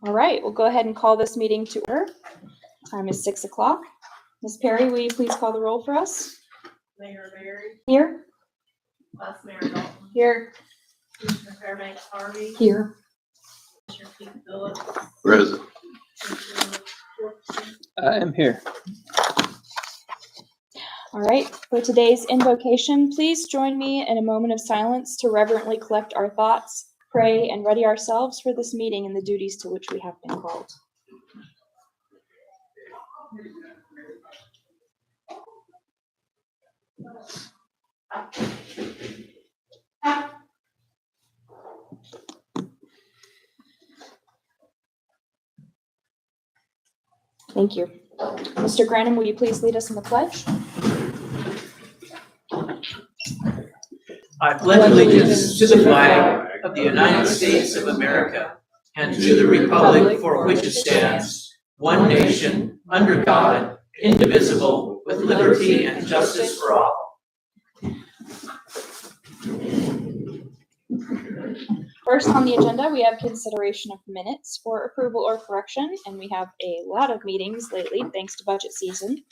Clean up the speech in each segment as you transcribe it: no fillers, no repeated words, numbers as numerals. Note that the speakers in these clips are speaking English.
All right, we'll go ahead and call this meeting to order. Time is 6 o'clock. Ms. Perry, will you please call the roll for us? Mayor Berry. Here. Vice Mayor Dalton. Here. Commissioner Fairbanks Harvey. Here. Commissioner Keith Phillips. Present. I am here. All right, for today's invocation, please join me in a moment of silence to reverently collect our thoughts, pray, and ready ourselves for this meeting and the duties to which we have been called. Thank you. Mr. Granum, will you please lead us in the pledge? I pledge allegiance to the flag of the United States of America and to the republic for which it stands, one nation, under God, indivisible, with liberty and justice for all. First on the agenda, we have consideration of minutes for approval or correction, and we have a lot of meetings lately thanks to budget season.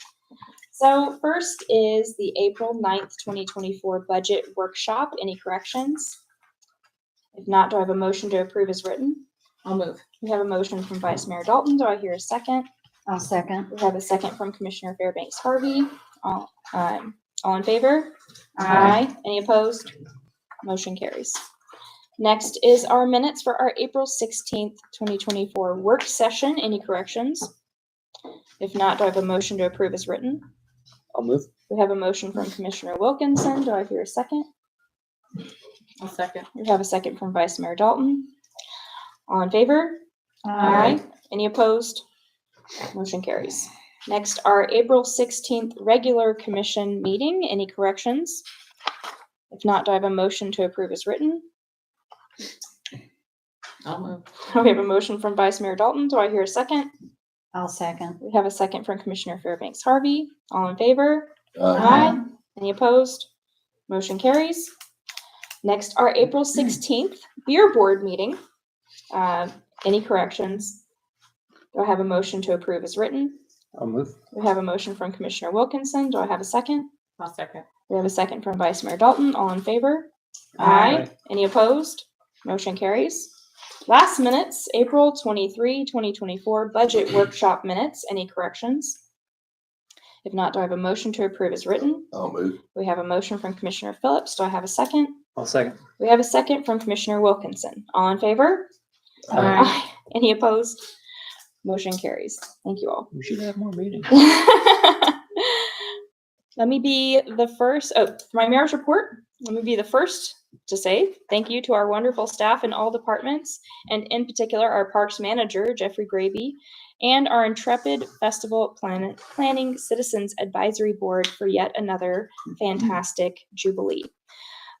So first is the April 9th, 2024 budget workshop. Any corrections? If not, do I have a motion to approve as written? I'll move. We have a motion from Vice Mayor Dalton. Do I hear a second? I'll second. We have a second from Commissioner Fairbanks Harvey. All in favor? Aye. Any opposed? Motion carries. Next is our minutes for our April 16th, 2024 work session. Any corrections? If not, do I have a motion to approve as written? I'll move. We have a motion from Commissioner Wilkinson. Do I hear a second? I'll second. We have a second from Vice Mayor Dalton. All in favor? Aye. Any opposed? Motion carries. Next, our April 16th regular commission meeting. Any corrections? If not, do I have a motion to approve as written? I'll move. We have a motion from Vice Mayor Dalton. Do I hear a second? I'll second. We have a second from Commissioner Fairbanks Harvey. All in favor? Aye. Any opposed? Motion carries. Next, our April 16th beer board meeting. Any corrections? Do I have a motion to approve as written? I'll move. We have a motion from Commissioner Wilkinson. Do I have a second? I'll second. We have a second from Vice Mayor Dalton. All in favor? Aye. Any opposed? Motion carries. Last minutes, April 23, 2024 budget workshop minutes. Any corrections? If not, do I have a motion to approve as written? I'll move. We have a motion from Commissioner Phillips. Do I have a second? I'll second. We have a second from Commissioner Wilkinson. All in favor? Aye. Any opposed? Motion carries. Thank you all. We should have more meetings. Let me be the first, for my mayor's report, let me be the first to say thank you to our wonderful staff in all departments, and in particular our parks manager, Jeffrey Gravy, and our intrepid festival planning citizens advisory board for yet another fantastic jubilee.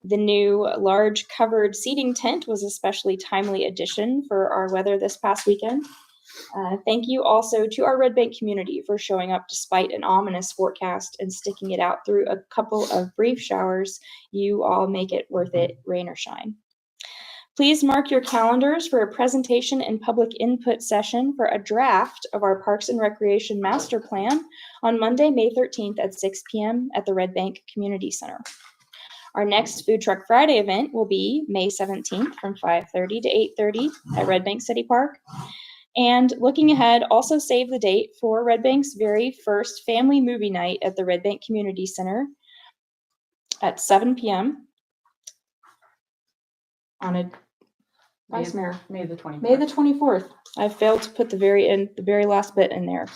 The new large covered seating tent was a especially timely addition for our weather this past weekend. Thank you also to our Red Bank community for showing up despite an ominous forecast and sticking it out through a couple of brief showers. You all make it worth it, rain or shine. Please mark your calendars for a presentation and public input session for a draft of our Parks and Recreation Master Plan on Monday, May 13th at 6 p.m. at the Red Bank Community Center. Our next Food Truck Friday event will be May 17th from 5:30 to 8:30 at Red Bank City Park. And looking ahead, also save the date for Red Bank's very first family movie night at the Red Bank Community Center at 7 p.m. on a Vice Mayor. May the 24th. May the 24th. I failed to put the very last bit in there.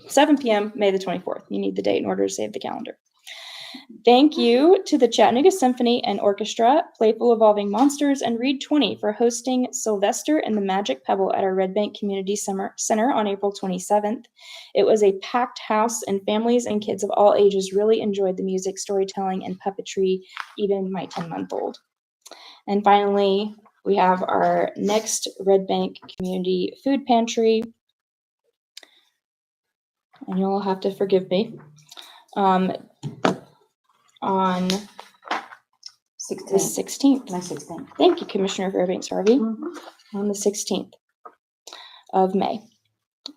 7 p.m. May the 24th. You need the date in order to save the calendar. Thank you to the Chattanooga Symphony and Orchestra, Playful Evolving Monsters, and Read 20 for hosting Sylvester and the Magic Pebble at our Red Bank Community Center on April 27th. It was a packed house, and families and kids of all ages really enjoyed the music, storytelling, and puppetry, even my 10-month-old. And finally, we have our next Red Bank Community Food Pantry. And you'll have to forgive me. On the 16th. My 16th. Thank you, Commissioner Fairbanks Harvey. Mhm. On the 16th. of May.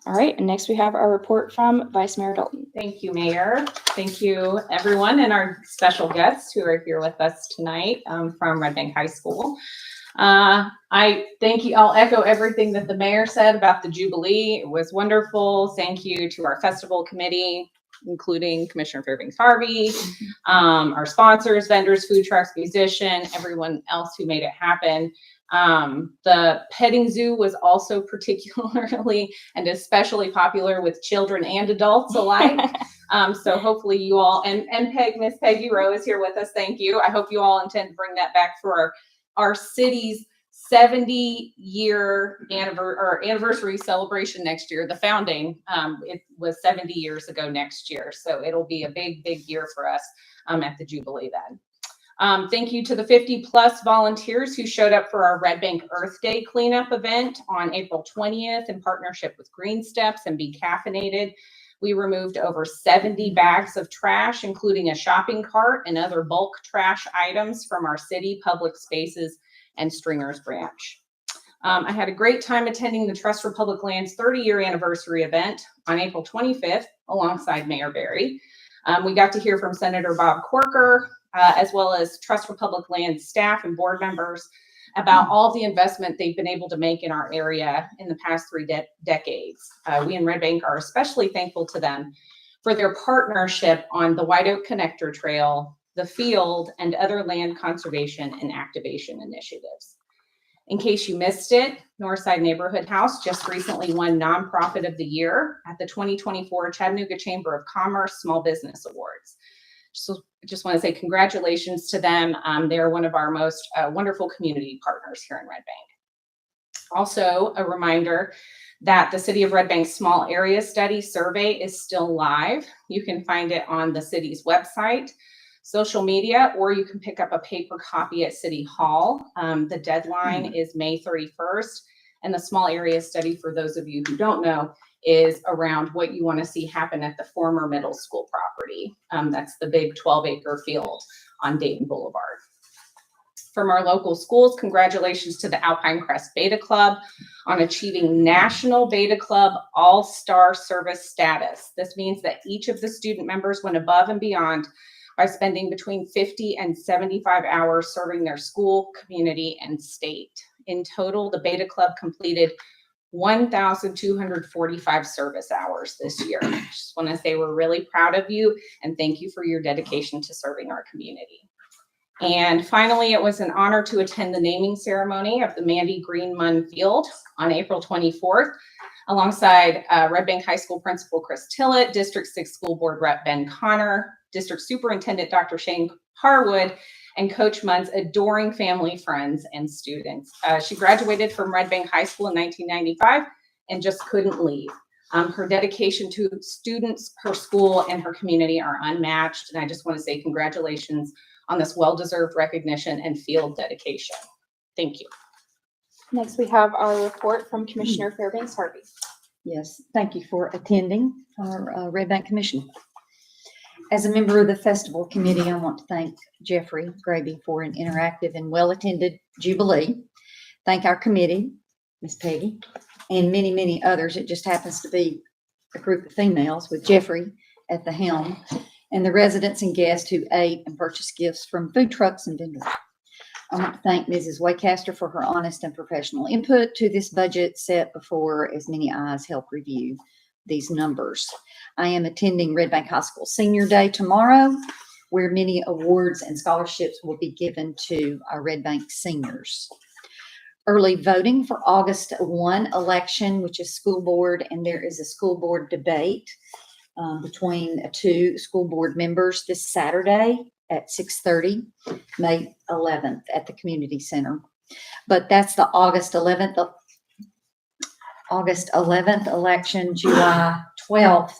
All right, and next we have our report from Vice Mayor Dalton. Thank you, Mayor. Thank you, everyone, and our special guests who are here with us tonight from Red Bank High School. I thank you. I'll echo everything that the mayor said about the Jubilee. It was wonderful. Thank you to our festival committee, including Commissioner Fairbanks Harvey, our sponsors, vendors, food trucks, musician, everyone else who made it happen. The petting zoo was also particularly and especially popular with children and adults alike. So hopefully you all, and Miss Peggy Rowe is here with us. Thank you. I hope you all intend to bring that back for our city's 70-year anniversary celebration next year. The founding, it was 70 years ago next year. So it'll be a big, big year for us at the Jubilee then. Thank you to the 50+ volunteers who showed up for our Red Bank Earth Day cleanup event on April 20th in partnership with Green Steps and Be Caffeinated. We removed over 70 bags of trash, including a shopping cart and other bulk trash items from our city, public spaces, and Stringers branch. I had a great time attending the Trust for Public Lands 30-year anniversary event on April 25th alongside Mayor Barry. We got to hear from Senator Bob Corker, as well as Trust for Public Lands staff and board members about all the investment they've been able to make in our area in the past 3 decades. We in Red Bank are especially thankful to them for their partnership on the White Oak Connector Trail, the field, and other land conservation and activation initiatives. In case you missed it, Northside Neighborhood House just recently won Nonprofit of the Year at the 2024 Chattanooga Chamber of Commerce Small Business Awards. So I just want to say congratulations to them. They're one of our most wonderful community partners here in Red Bank. Also, a reminder that the City of Red Bank's Small Area Study Survey is still live. You can find it on the city's website, social media, or you can pick up a paper copy at City Hall. The deadline is May 31st. And the Small Area Study, for those of you who don't know, is around what you want to see happen at the former middle school property. That's the big 12-acre field on Dayton Boulevard. From our local schools, congratulations to the Alpine Crest Beta Club on achieving National Beta Club All-Star Service status. This means that each of the student members went above and beyond by spending between 50 and 75 hours serving their school, community, and state. In total, the Beta Club completed 1,245 service hours this year. I just want to say we're really proud of you and thank you for your dedication to serving our community. And finally, it was an honor to attend the naming ceremony of the Mandy Green Munn Field on April 24th, alongside Red Bank High School Principal Chris Tillett, District 6 School Board Rep Ben Connor, District Superintendent Dr. Shane Harwood, and Coach Munn's adoring family, friends, and students. She graduated from Red Bank High School in 1995 and just couldn't leave. Her dedication to students, her school, and her community are unmatched. And I just want to say congratulations on this well-deserved recognition and field dedication. Thank you. Next, we have our report from Commissioner Fairbanks Harvey. Yes, thank you for attending our Red Bank Commission. As a member of the festival committee, I want to thank Jeffrey Graby for an interactive and well-attended Jubilee. Thank our committee, Miss Peggy, and many, many others. It just happens to be a group of females with Jeffrey at the helm, and the residents and guests who ate and purchased gifts from food trucks and vendors. I want to thank Mrs. Waycaster for her honest and professional input to this budget set before as many eyes help review these numbers. I am attending Red Bank High School Senior Day tomorrow, where many awards and scholarships will be given to our Red Bank seniors. Early voting for August 1 election, which is school board, and there is a school board debate between 2 school board members this Saturday at 6:30, May 11th at the community center. But that's the August 11th election. July 12th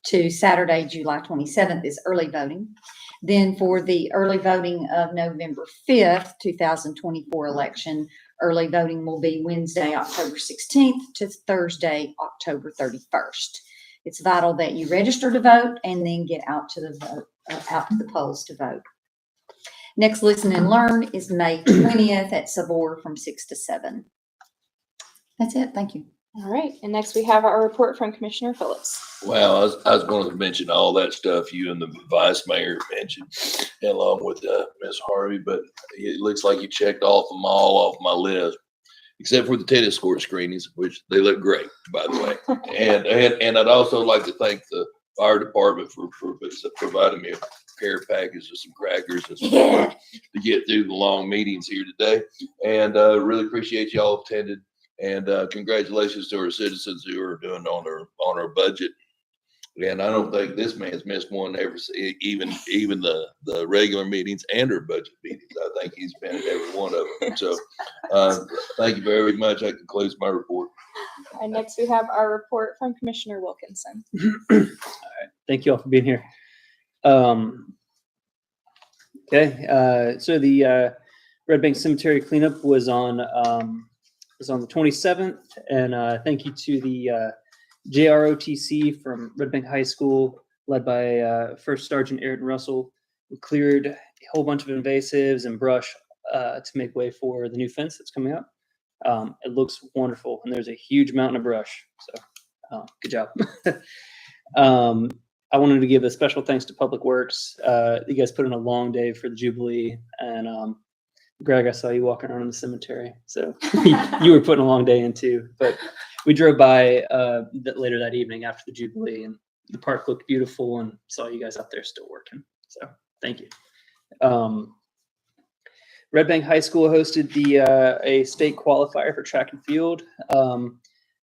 to Saturday, July 27th is early voting. Then for the early voting of November 5th, 2024 election, early voting will be Wednesday, October 16th to Thursday, October 31st. It's vital that you register to vote and then get out to the polls to vote. Next Listen and Learn is May 20th at Savor from 6 to 7. That's it. Thank you. All right, and next we have our report from Commissioner Phillips. Well, I was going to mention all that stuff you and the vice mayor mentioned, along with Ms. Harvey, but it looks like you checked off them all off my list, except for the tennis court screenings, which they look great, by the way. And I'd also like to thank the fire department for providing me a care package of some crackers and some water to get through the long meetings here today. And really appreciate y'all attended. And congratulations to our citizens who are doing on our budget. And I don't think this man's missed one ever, even the regular meetings and our budget meetings. I think he's been at every one of them. So thank you very much. That concludes my report. And next we have our report from Commissioner Wilkinson. Thank you all for being here. Okay, so the Red Bank Cemetery cleanup was on the 27th, and thank you to the JROTC from Red Bank High School, led by First Sergeant Ayrton Russell, who cleared a whole bunch of invasives and brush to make way for the new fence that's coming up. It looks wonderful, and there's a huge mountain of brush. So, good job. I wanted to give a special thanks to Public Works. You guys put in a long day for the Jubilee, and Greg, I saw you walking around in the cemetery, so you were putting a long day in too. But we drove by later that evening after the Jubilee, and the park looked beautiful, and saw you guys out there still working. So thank you. Red Bank High School hosted a state qualifier for track and field.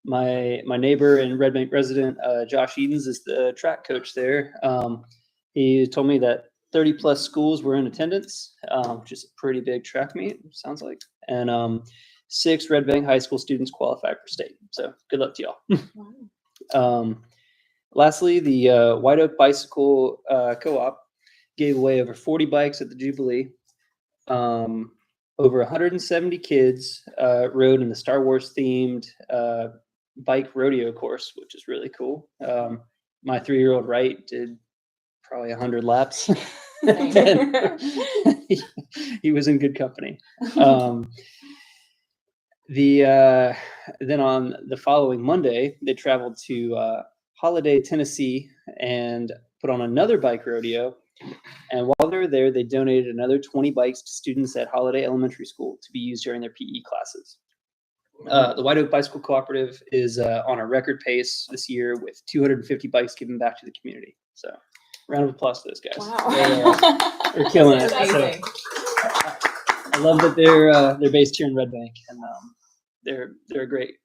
My neighbor and Red Bank resident, Josh Edens, is the track coach there. He told me that 30 plus schools were in attendance, which is a pretty big track meet, sounds like. And 6 Red Bank High School students qualified for state. So good luck to y'all. Lastly, the White Oak Bicycle Co-op gave away over 40 bikes at the Jubilee. Over 170 kids rode in the Star Wars themed bike rodeo course, which is really cool. My 3-year-old Wright did probably 100 laps. And he was in good company. Then on the following Monday, they traveled to Holiday, Tennessee, and put on another bike rodeo. And while they were there, they donated another 20 bikes to students at Holiday Elementary School to be used during their PE classes. The White Oak Bicycle Cooperative is on a record pace this year with 250 bikes given back to the community. So round of applause to those guys. Wow. They're killing it. That's So, amazing. I love that they're based here in Red Bank, and they're a great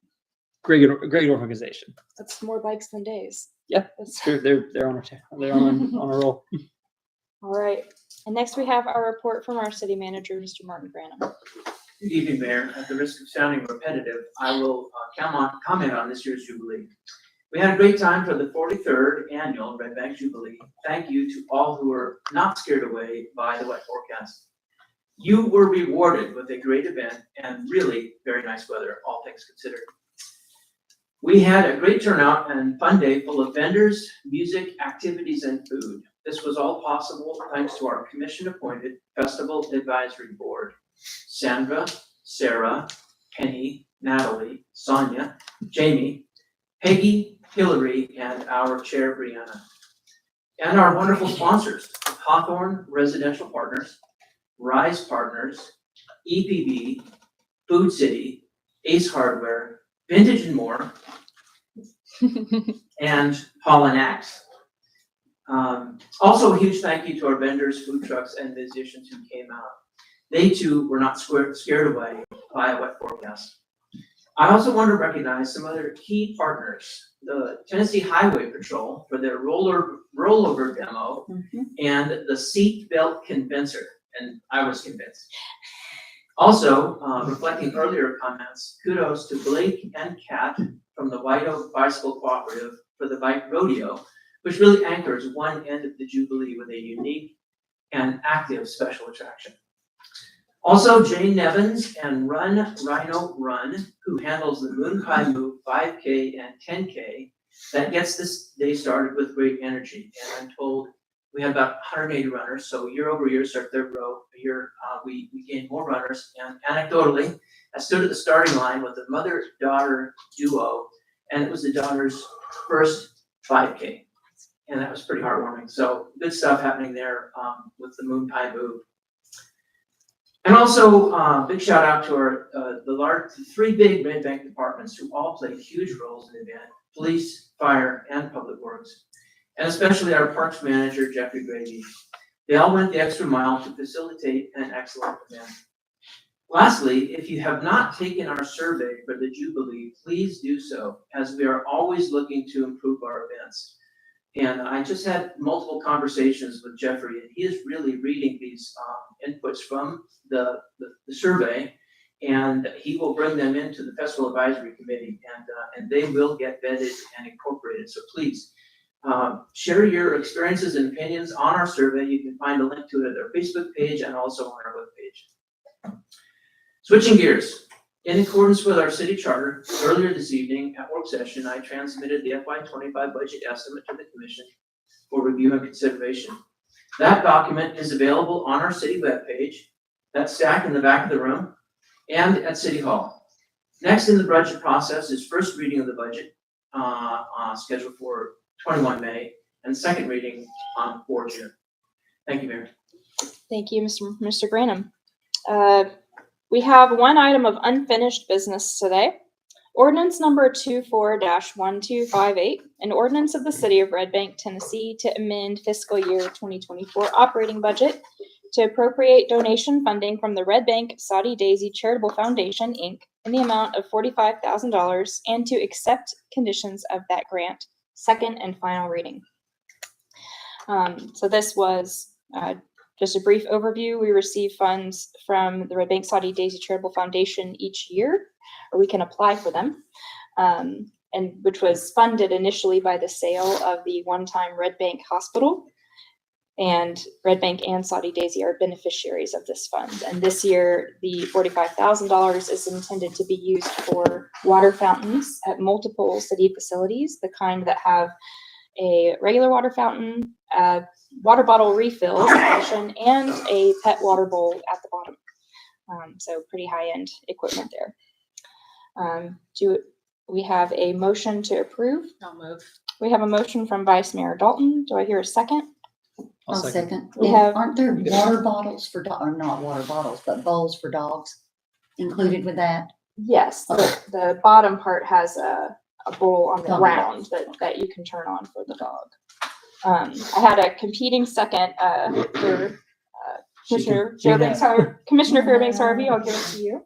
organization. That's more bikes than days. Yeah, it's true. They're on a roll. All right. And next we have our report from our city manager, Mr. Martin Branham. Good evening, Mayor. At the risk of sounding repetitive, I will comment on this year's Jubilee. We had a great time for the 43rd annual Red Bank Jubilee. Thank you to all who were not scared away by the wet forecast. You were rewarded with a great event and really very nice weather, all things considered. We had a great turnout and fun day full of vendors, music, activities, and food. This was all possible thanks to our commission-appointed Festival Advisory Board. Sandra, Sarah, Penny, Natalie, Sonia, Jamie, Peggy, Hillary, and our chair, Brianna. And our wonderful sponsors, Hawthorne Residential Partners, Rise Partners, EPB, Food City, Ace Hardware, Vintage and More, and Pollen Axe. Also, a huge thank you to our vendors, food trucks, and musicians who came out. They too were not scared away by a wet forecast. I also want to recognize some other key partners, the Tennessee Highway Patrol for their rollover demo and the seat belt convincer, and I was convinced. Also, reflecting earlier comments, kudos to Blake and Kat from the White Oak Bicycle Cooperative for the bike rodeo, which really anchors one end of the Jubilee with a unique and active special attraction. Also, Jane Nevins and Run Rhino Run, who handles the Moon Kai Move 5K and 10K, that gets this day started with great energy. And I'm told we had about 180 runners, so year over year, start their row, year we gained more runners. And anecdotally, I stood at the starting line with a mother-daughter duo, and it was the daughter's first 5K. And that was pretty heartwarming. So good stuff happening there with the Moon Pie Move. And also, big shout out to our the three big Red Bank departments who all played huge roles in the event: police, fire, and public works, and especially our parks manager, Jeffrey Grady. They all went the extra mile to facilitate an excellent event. Lastly, if you have not taken our survey for the Jubilee, please do so, as we are always looking to improve our events. And I just had multiple conversations with Jeffrey, and he is really reading these inputs from the survey, and he will bring them into the Festival Advisory Committee, and they will get vetted and incorporated. So please share your experiences and opinions on our survey. You can find a link to it at our Facebook page and also on our webpage. Switching gears. In accordance with our city charter, earlier this evening at work session, I transmitted the FY25 budget estimate to the commission for review and consideration. That document is available on our city webpage. That's stacked in the back of the room and at City Hall. Next in the budget process is first reading of the budget scheduled for 21 May and second reading on 4 June. Thank you, Mayor. Thank you, Mr. Granum. We have one item of unfinished business today. Ordinance number 24-1258, an ordinance of the City of Red Bank, Tennessee to amend fiscal year 2024 operating budget to appropriate donation funding from the Red Bank Saudi Daisy Charitable Foundation, Inc. in the amount of $45,000 and to accept conditions of that grant. Second and final reading. So this was just a brief overview. We receive funds from the Red Bank Saudi Daisy Charitable Foundation each year, or we can apply for them, and which was funded initially by the sale of the one-time Red Bank Hospital. And Red Bank and Saudi Daisy are beneficiaries of this fund. And this year, the $45,000 is intended to be used for water fountains at multiple city facilities, the kind that have a regular water fountain, water bottle refill station, and a pet water bowl at the bottom. So pretty high-end equipment there. Do we have a motion to approve? I'll move. We have a motion from Vice Mayor Dalton. Do I hear a second? I'll second. We And have- aren't there water bottles for, or not water bottles, but bowls for dogs included with that? Yes, the bottom part has a bowl on the Dog ground that you can turn on for the dog. I had a competing second for Commissioner Fairbanks Harvey. I'll give it to you.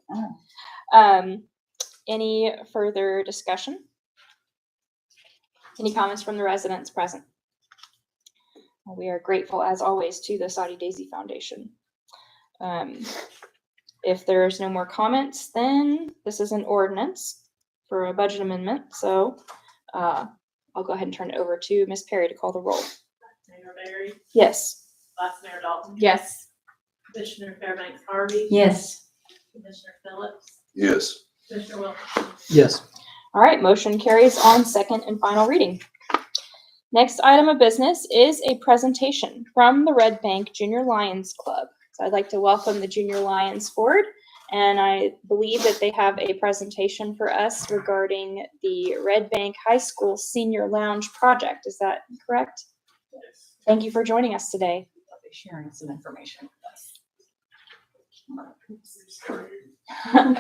Any further discussion? Any comments from the residents present? We are grateful, as always, to the Saudi Daisy Foundation. If there's no more comments, then this is an ordinance for a budget amendment. So I'll go ahead and turn it over to Ms. Perry to call the roll. Mayor Barry, Yes. Vice Mayor Dalton. Yes. Commissioner Fairbanks Harvey. Yes. Commissioner Phillips. Yes. Commissioner Wilson. Yes. All right, motion carries on second and final reading. Next item of business is a presentation from the Red Bank Junior Lions Club. So I'd like to welcome the Junior Lions forward, and I believe that they have a presentation for us regarding the Red Bank High School Senior Lounge project. Is that correct? Yes. Thank you for joining us today. I'll be sharing some information with us.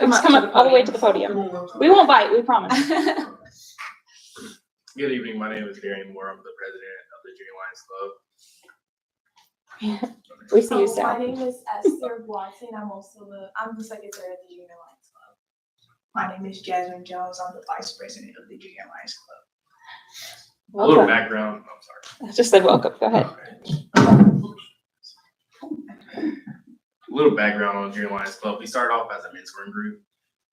Just come up all the way to the podium. We won't bite, we promise. Good evening. My name is Darian Moore. I'm the president of the Junior Lions Club. We see you, My Sarah. name is Esther Watson. I'm the secretary of the Junior Lions Club. My name is Jasmine Jones. I'm the vice president of the Junior Lions Club. A little Welcome. background. I'm sorry. I just said welcome. Go ahead. A little background on Junior Lions Club. We started off as a mentoring group.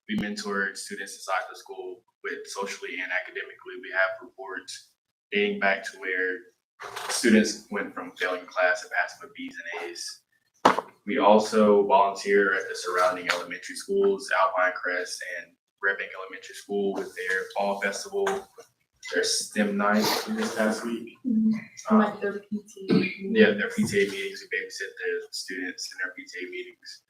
We mentored students inside the school with socially and academically. We have reports dating back to where students went from failing class to passing with B's and A's. We also volunteer at the surrounding elementary schools, Alpine Crest and Red Bank Elementary School, with their fall festival, their STEM night this past week. Like their PT. Yeah, their PTA meetings. We babysit the students in their PTA meetings.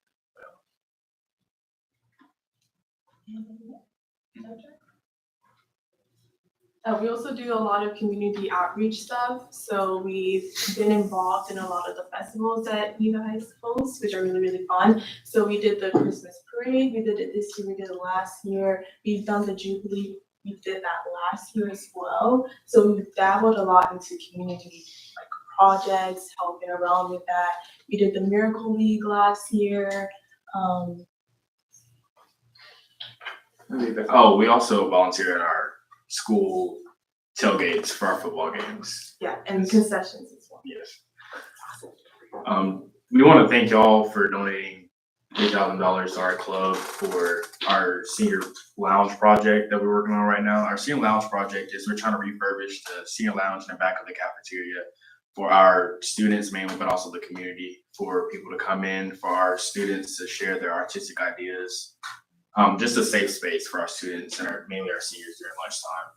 We also do a lot of community outreach stuff. So we've been involved in a lot of the festivals that you guys host, which are really, really fun. So we did the Christmas parade. We did it this year. We did it last year. We've done the Jubilee. We did that last year as well. So we've dabbled a lot into community like projects, helping around with that. We did the Miracle League last year. Oh, we also volunteer at our school tailgates for our football games. Yeah, and concessions as well. Yes. We want to thank y'all for donating $3,000 to our club for our senior lounge project that we're working on right now. Our senior lounge project is we're trying to refurbish the senior lounge in the back of the cafeteria for our students mainly, but also the community, for people to come in, for our students to share their artistic ideas. Just a safe space for our students and mainly our seniors during lunchtime.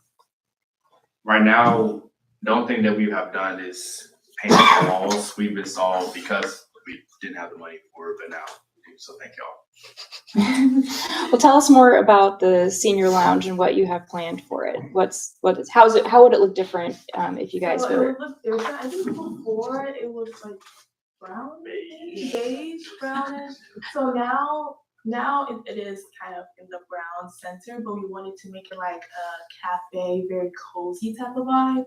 Right now, the only thing that we have done is paint the walls. We've installed because we didn't have the money for it, but now we do. So thank y'all. Well, tell us more about the senior lounge and what you have planned for it. How would it look different if you guys So were? it would look different. I think before it was like brown, beige, brownish. So now it is kind of in the brown center, but we wanted to make it like a cafe, very cozy type of vibe.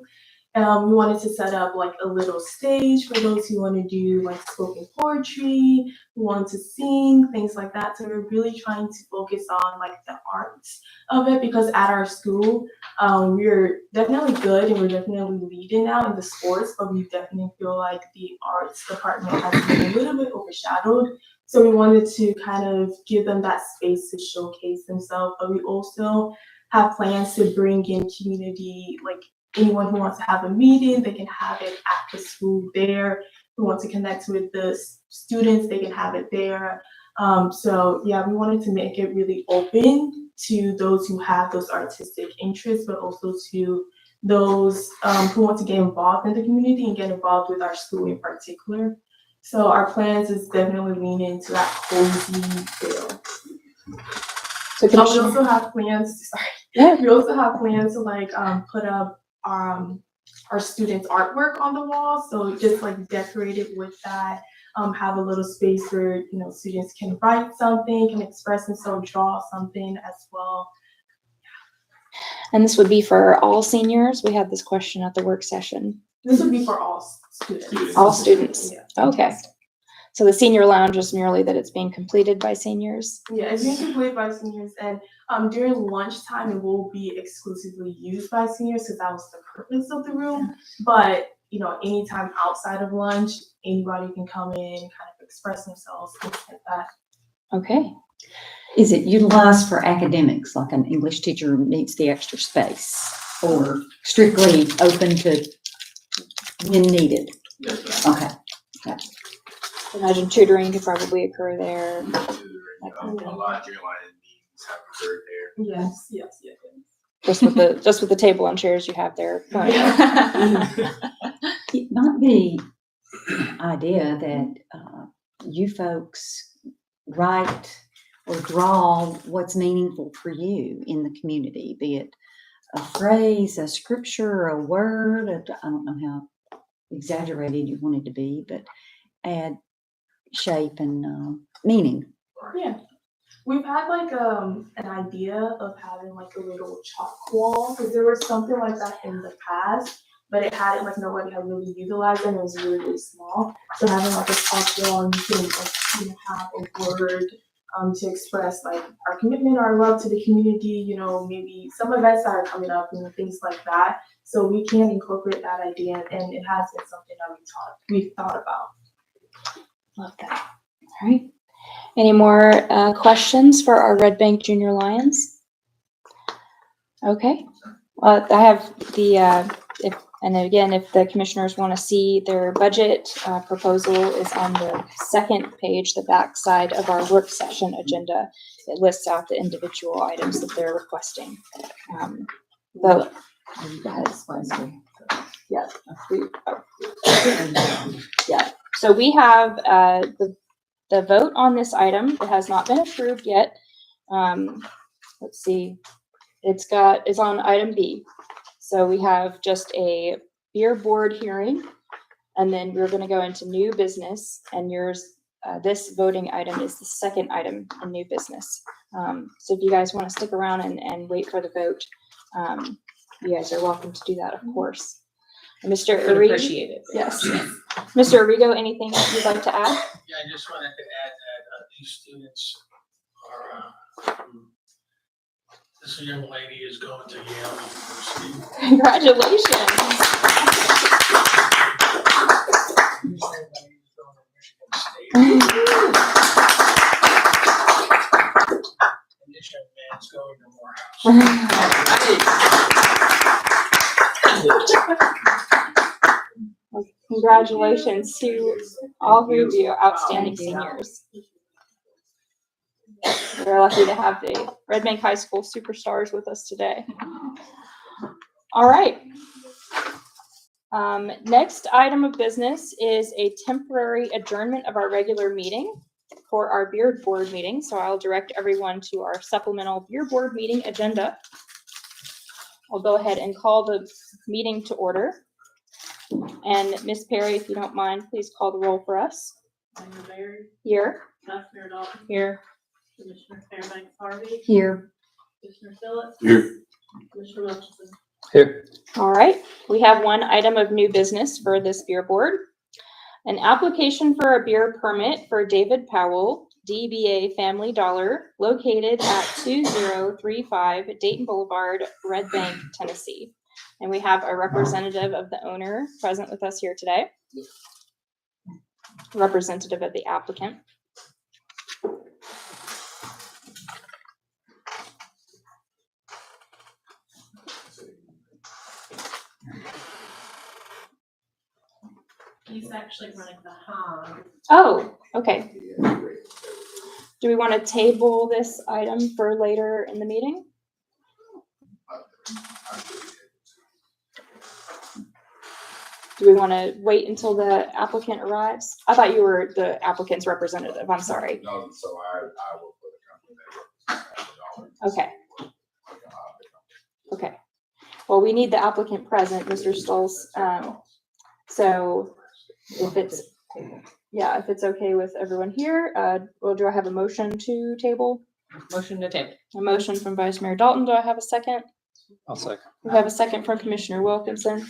We wanted to set up like a little stage for those who want to do like spoken poetry, who want to sing, things like that. So we're really trying to focus on like the arts of it, because at our school, we're definitely good and we're definitely leading now in the sports, but we definitely feel like the arts department has been a little bit overshadowed. So we wanted to kind of give them that space to showcase themselves, but we also have plans to bring in community, like anyone who wants to have a meeting, they can have it at the school there. Who wants to connect with the students, they can have it there. So yeah, we wanted to make it really open to those who have those artistic interests, but also to those who want to get involved in the community and get involved with our school in particular. So our plans is definitely lean into that cozy feel. So We also have plans. We also have plans to like put up our students' artwork on the wall. So just like decorate it with that. Have a little space where students can write something, can express themselves, draw something as well. And this would be for all seniors? We had this question at the work session. This would be for all students. All students. Yeah. Okay. So the senior lounge is merely that it's being completed by seniors? Yeah, it's being completed by seniors, and during lunchtime, it will be exclusively used by seniors, because that was the purpose of the room. But anytime outside of lunch, anybody can come in, kind of express themselves, things like that. Okay. Is it utilized for academics, like an English teacher needs the extra space, or strictly open to when needed? Okay. Imagine tutoring could probably occur there. A lot of your line meetings have occurred there. Yes. Just with the table and chairs you have there. It might be idea that you folks write or draw what's meaningful for you in the community, be it a phrase, a scripture, a word. I don't know how exaggerated you want it to be, but add shape and meaning. Yeah. We've had like an idea of having like a little chalk wall, because there was something like that in the past, but it hadn't, like nobody had really utilized it, and it was really, really small. So having like a chalk wall, and you can like have a word to express like our commitment, our love to the community, maybe some events that are coming up and things like that. So we can incorporate that idea, and it has been something that we've thought about. Love that. All right. Any more questions for our Red Bank Junior Lions? Okay. I have if the commissioners want to see their budget proposal is on the second page, the back side of our work session agenda. It lists out the individual items that they're requesting. So we have the vote on this item. It has not been approved yet. let's see, it's on item B. So we have just a beer board hearing, and then we're gonna go into new business, and yours, this voting item is the second item in new business. So if you guys want to stick around and wait for the vote, you guys are welcome to do that, of course. And Mr. Would Arrigo, appreciate it. yes. Mr. Arrigo, anything that you'd like to add? Yeah, I just wanted to add that these students are, this young lady is going to Yale University. Congratulations. This young lady is going to Michigan State. And this young man's going to Morehouse. Congratulations to all three of you, outstanding seniors. We're lucky to have the Red Bank High School superstars with us today. All right. Next item of business is a temporary adjournment of our regular meeting for our beer board meeting. So I'll direct everyone to our supplemental beer board meeting agenda. I'll go ahead and call the meeting to order. And Ms. Perry, if you don't mind, please call the roll for us. Mayor Barry, Here. Vice Mayor Dalton, Here. Commissioner Fairbanks Harvey, Here. Commissioner Phillips. Here. Commissioner Wilkinson. Here. All right, we have one item of new business for this beer board. An application for a beer permit for David Powell, DBA Family Dollar, located at 2035 Dayton Boulevard, Red Bank, Tennessee. And we have a representative of the owner present with us here today. Representative of the applicant. He's actually running behind. Oh, okay. Do we want to table this item for later in the meeting? Do we want to wait until the applicant arrives? I thought you were the applicant's representative. I'm sorry. No, so I will put a company that. Okay. Okay. Well, we need the applicant present, Mr. Stolz. So if it's, yeah, if it's okay with everyone here, well, do I have a motion to table? Motion to table. A motion from Vice Mayor Dalton. Do I have a second? I'll second. We have a second from Commissioner Wilkinson.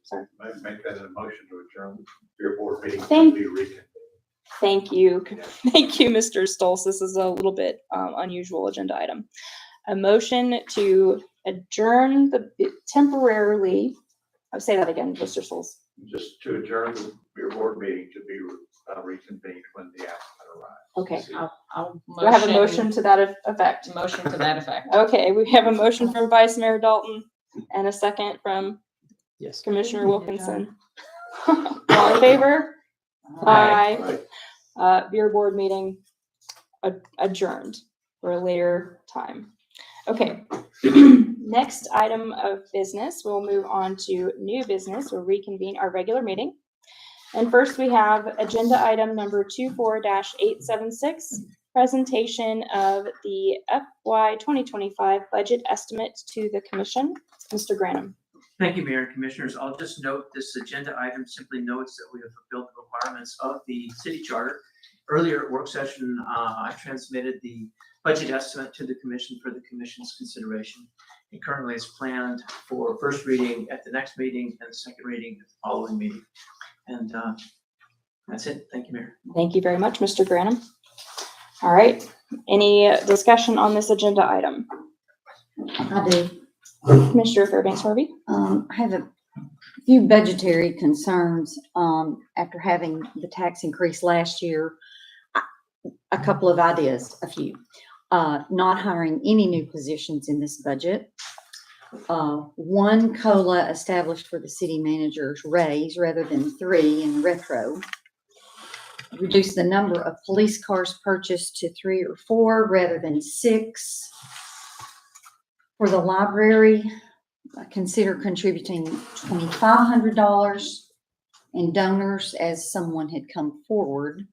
Sorry. Make that a motion to adjourn your board meeting. Thank- to be reconvened. Thank you. Thank you, Mr. Stolz. This is a little bit unusual agenda item. A motion to adjourn temporarily, I'll say that again, Mr. Stolz. Just to adjourn your board meeting to be reconvened when the applicant arrives. Okay. I'll Do I have a motion to that effect? Motion to that effect. Okay, we have a motion from Vice Mayor Dalton and a second from Yes. Commissioner Wilkinson. All in favor? Aye. Beer board meeting adjourned for a later time. Okay. Next item of business, we'll move on to new business. We'll reconvene our regular meeting. And first we have agenda item number 24-876, presentation of the FY 2025 budget estimate to the commission. Mr. Granum. Thank you, Mayor and Commissioners. I'll just note this agenda item simply notes that we have fulfilled the requirements of the city charter. Earlier at work session, I transmitted the budget estimate to the commission for the commission's consideration. It currently is planned for first reading at the next meeting and second reading at the following meeting. And that's it. Thank you, Mayor. Thank you very much, Mr. Granum. All right, any discussion on this agenda item? I do. Commissioner Fairbanks Harvey? I have a few budgetary concerns, after having the tax increase last year. A couple of ideas, a few. Not hiring any new positions in this budget. One COLA established for the city manager's raise rather than 3 in retro. Reduce the number of police cars purchased to 3 or 4 rather than 6. For the library, consider contributing $2,500, and donors, as someone had come forward,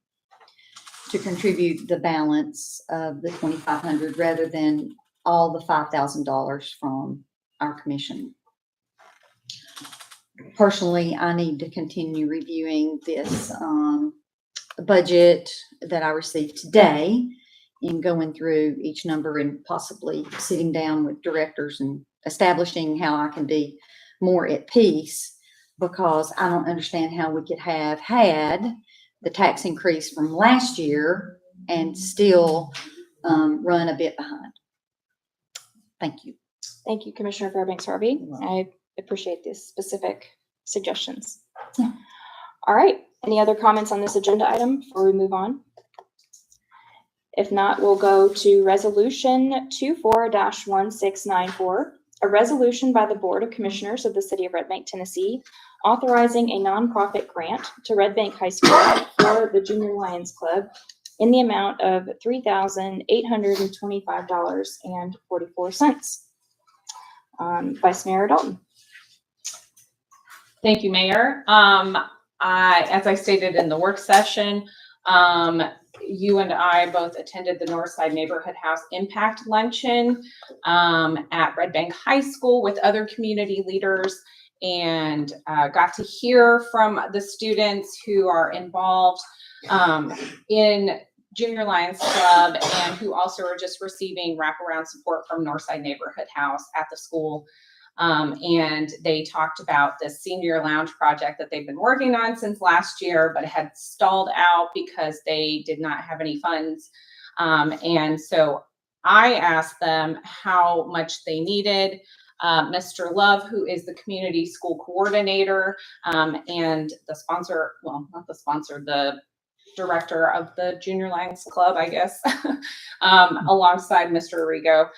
to contribute the balance of the $2,500 rather than all the $5,000 from our commission. Personally, I need to continue reviewing this budget that I received today and going through each number and possibly sitting down with directors and establishing how I can be more at peace, because I don't understand how we could have had the tax increase from last year and still run a bit behind. Thank you. Thank you, Commissioner Fairbanks Harvey. welcome. I appreciate these specific suggestions. Yeah. All right, any other comments on this agenda item before we move on? If not, we'll go to Resolution 24-1694, a resolution by the Board of Commissioners of the City of Red Bank, Tennessee, authorizing a nonprofit grant to Red Bank High School for the Junior Lions Club in the amount of $3,825.44. Vice Mayor Dalton. Thank you, Mayor. As I stated in the work session, you and I both attended the Northside Neighborhood House Impact Luncheon at Red Bank High School with other community leaders, and got to hear from the students who are involved in Junior Lions Club and who also are just receiving wraparound support from Northside Neighborhood House at the school. And they talked about the senior lounge project that they've been working on since last year, but had stalled out because they did not have any funds. And so I asked them how much they needed. Mr. Love, who is the community school coordinator, and the sponsor, well, not the sponsor, the director of the Junior Lions Club, I guess, alongside Mr. Arrigo,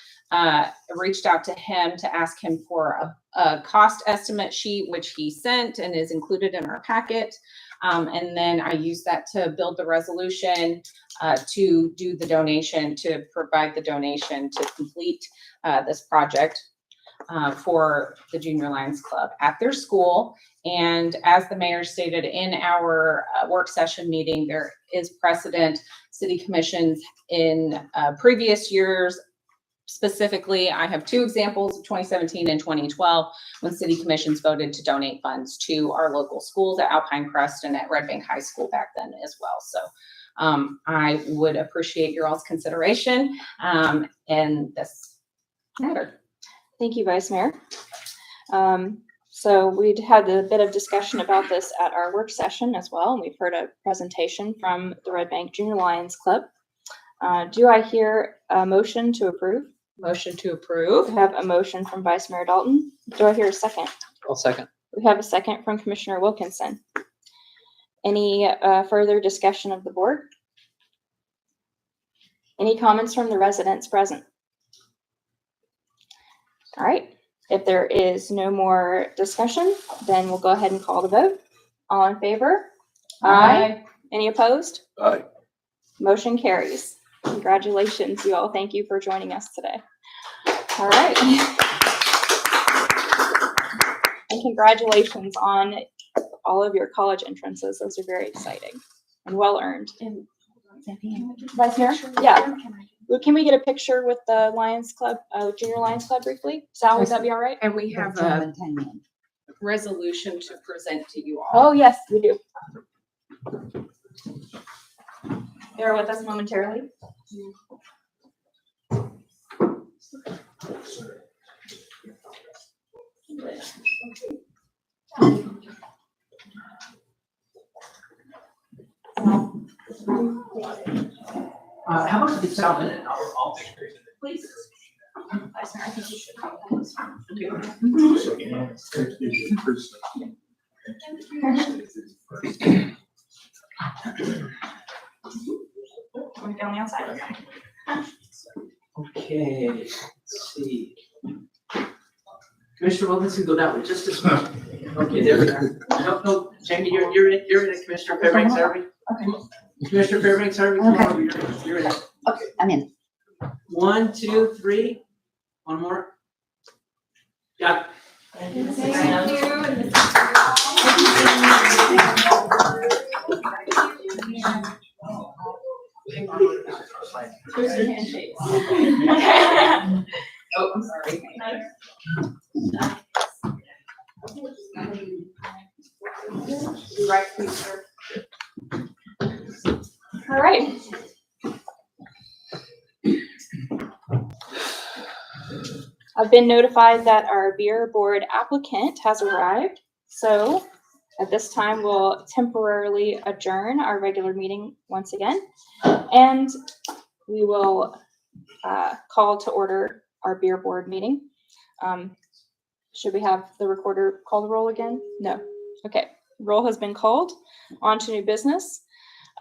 reached out to him to ask him for a cost estimate sheet, which he sent and is included in our packet. And then I used that to build the resolution to do the donation, to provide the donation to complete this project for the Junior Lions Club at their school. And as the mayor stated in our work session meeting, there is precedent. City commissions in previous years, specifically, I have two examples of 2017 and 2012, when city commissions voted to donate funds to our local schools at Alpine Crest and at Red Bank High School back then as well. So I would appreciate your all's consideration in this matter. Thank you, Vice Mayor. So we'd had a bit of discussion about this at our work session as well, and we've heard a presentation from the Red Bank Junior Lions Club. Do I hear a motion to approve? Motion to approve. We have a motion from Vice Mayor Dalton. Do I hear a second? I'll second. We have a second from Commissioner Wilkinson. Any further discussion of the board? Any comments from the residents present? All right. If there is no more discussion, then we'll go ahead and call the vote. All in favor? Aye. Any opposed? Aye. Motion carries. Congratulations, you all. Thank you for joining us today. All right. And congratulations on all of your college entrances. Those are very exciting and well earned. And Vice Mayor? Yeah. Well, can we get a picture with the Lions Club, Junior Lions Club briefly? Sal, would that be all right? And we have a resolution to present to you all. Oh, yes, we do. Bear with us momentarily. How much did it sound in it? I'll fix it. Please. Vice Mayor, I think you should. Want to go on the outside? Okay, let's see. Commissioner Wilkinson, go that way just a small. Okay, there we are. No, Jamie, you're in it, Commissioner Fairbanks Harvey. Okay. Commissioner Fairbanks Harvey, come Okay. over, you're in it. Okay, I'm in. 1, 2, 3. One more. Got Twister handshakes. Oh, I'm sorry. Right, please, sir. All right. I've been notified that our beer board applicant has arrived, so at this time we'll temporarily adjourn our regular meeting once again, and we will call to order our beer board meeting. Should we have the recorder call the roll again? No. Okay. Roll has been called. On to new business.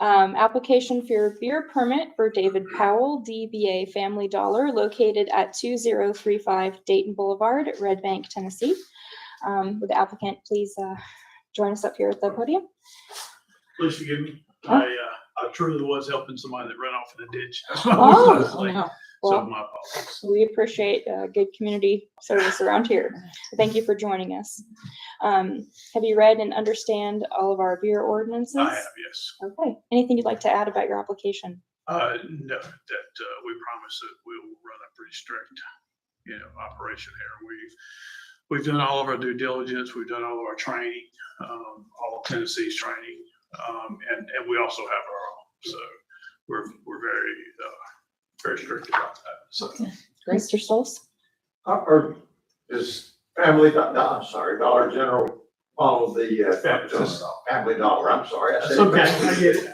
Application for your beer permit for David Powell, DBA Family Dollar, located at 2035 Dayton Boulevard, Red Bank, Tennessee. Would the applicant please join us up here at the podium? Please forgive me. Oh. I truly was helping somebody that ran off in a ditch. That's what I Oh, was like. no. So Well, my apologies. we appreciate good community service around here. Thank you for joining us. Have you read and understand all of our beer ordinances? I have, yes. Okay. Anything you'd like to add about your application? No, that we promise that we'll run a pretty strict, operation here. We've done all of our due diligence. We've done all of our training, all of Tennessee's training, and we also have our own. So we're very strict about that. So Mr. Stolz? Or is Dollar General follow the, Family Dollar, I'm sorry. I said- it's okay. I get it.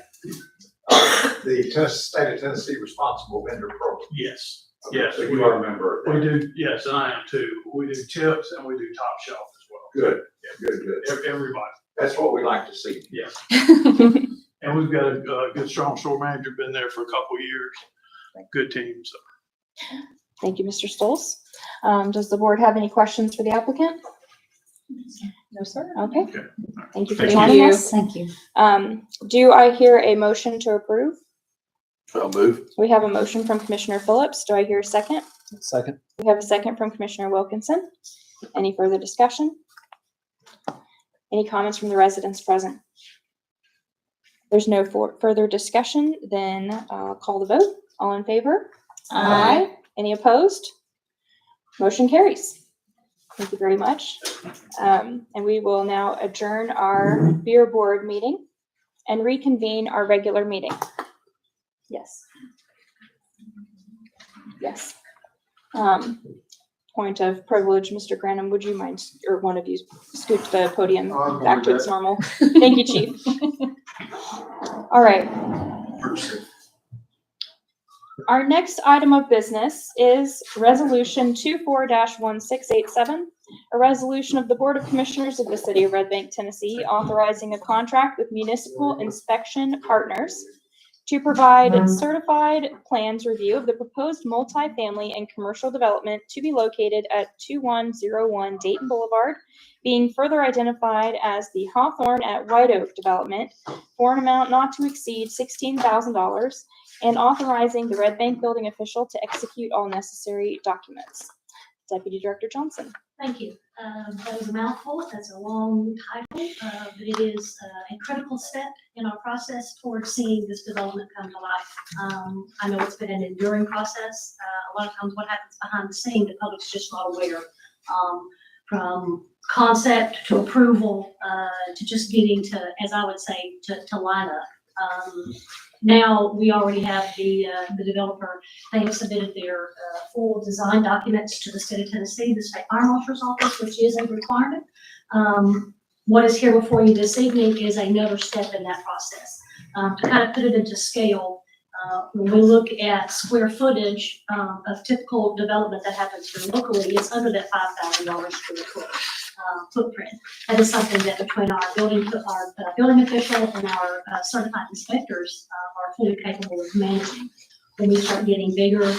The state of Tennessee responsible vendor program. Yes. Yes. So you are a member of We that. do. Yes, and I am too. We do chips and we do top shelf as well. Good, good. Everybody. That's what we like to see. Yes. And we've got a good, strong store manager, been there for a couple of years. Good team. So. Thank you, Mr. Stolz. Does the board have any questions for the applicant? No, sir. Okay. Okay. Thank you for Thank joining you. us. Thank you. Do I hear a motion to approve? I'll move. We have a motion from Commissioner Phillips. Do I hear a second? Second. We have a second from Commissioner Wilkinson. Any further discussion? Any comments from the residents present? There's no further discussion, then I'll call the vote. All in favor? Aye. Any opposed? Motion carries. Thank you very much. And we will now adjourn our beer board meeting and reconvene our regular meeting. Yes. Yes. Point of privilege, Mr. Granum, would you mind, or one of you scoot the podium back to its normal? Thank you, Chief. All right. Our next item of business is Resolution 24-1687, a resolution of the Board of Commissioners of the City of Red Bank, Tennessee, authorizing a contract with Municipal Inspection Partners to provide certified plans review of the proposed multifamily and commercial development to be located at 2101 Dayton Boulevard, being further identified as the Hawthorne at White Oak development for an amount not to exceed $16,000, and authorizing the Red Bank building official to execute all necessary documents. Deputy Director Johnson. Thank you. That is a mouthful. That's a long title, but it is a critical step in our process towards seeing this development come to life. I know it's been an enduring process. A lot of times what happens behind the scene, the public's just not aware. From concept to approval, to just getting to, as I would say, to line up. Now we already have the developer. They have submitted their full design documents to the state of Tennessee, the state fire marshal's office, which is a requirement. What is here before you this evening is another step in that process. To kind of put it into scale, when we look at square footage of typical development that happens here locally, it's under that $5,000 square foot footprint. That is something that between our building official and our certified inspectors are fully capable of managing. When we start getting bigger,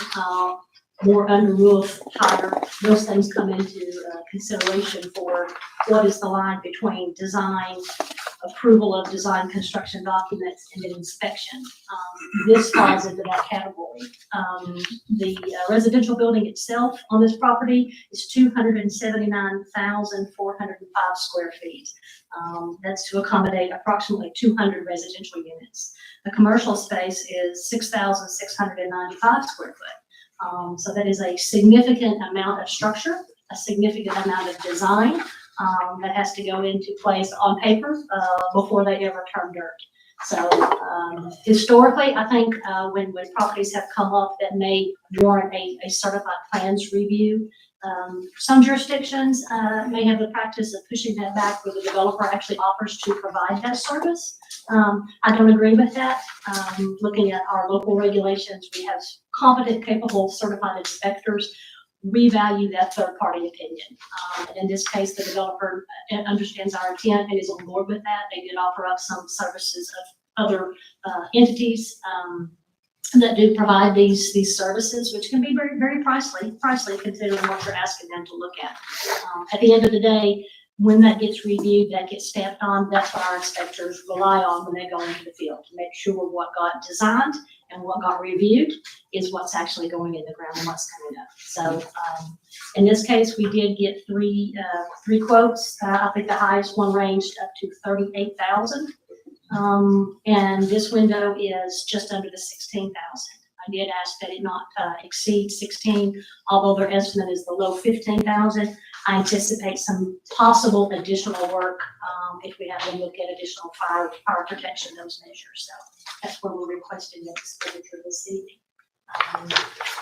more under roof, higher, those things come into consideration for what is the line between design, approval of design construction documents, and then inspection. This falls into that category. The residential building itself on this property is 279,405 square feet. That's to accommodate approximately 200 residential units. The commercial space is 6,695 square foot. So that is a significant amount of structure, a significant amount of design that has to go into place on paper before they ever turn dirt. So historically, I think when properties have come up that may warrant a certified plans review, some jurisdictions may have the practice of pushing that back where the developer actually offers to provide that service. I don't agree with that. Looking at our local regulations, we have competent, capable, certified inspectors. We value that third-party opinion. And in this case, the developer understands our intent and is on board with that. They did offer up some services of other entities that do provide these services, which can be very, very pricey considering what you're asking them to look at. At the end of the day, when that gets reviewed, that gets stamped on, that's what our inspectors rely on when they go into the field, to make sure what got designed and what got reviewed is what's actually going in the ground and what's coming up. So in this case, we did get three quotes. I think the highest one ranged up to $38,000. And this window is just under the 16,000. I did ask that it not exceed 16, although their estimate is below 15,000. I anticipate some possible additional work if we have them look at additional fire protection, those measures. So that's where we're requesting the expenditure this evening.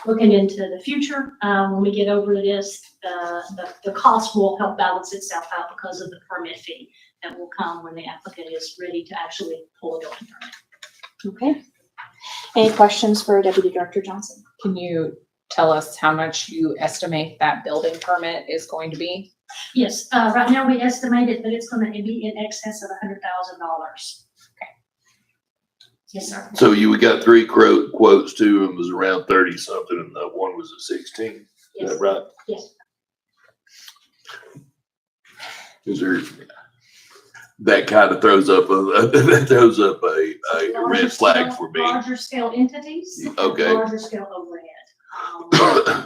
Looking into the future, when we get over this, the cost will help balance itself out because of the permit fee that will come when the applicant is ready to actually pull a building permit. Okay. Any questions for Deputy Director Johnson? Can you tell us how much you estimate that building permit is going to be? Yes, right now we estimate it that it's going to be in excess of $100,000. Okay. Yes, sir. So you got three quotes, two of them was around 30 something and the one was at 16. Is Yes. that right? Yes. Is there, that kind of throws up a red flag for me. Larger scale entities. and Okay. Larger scale overhead.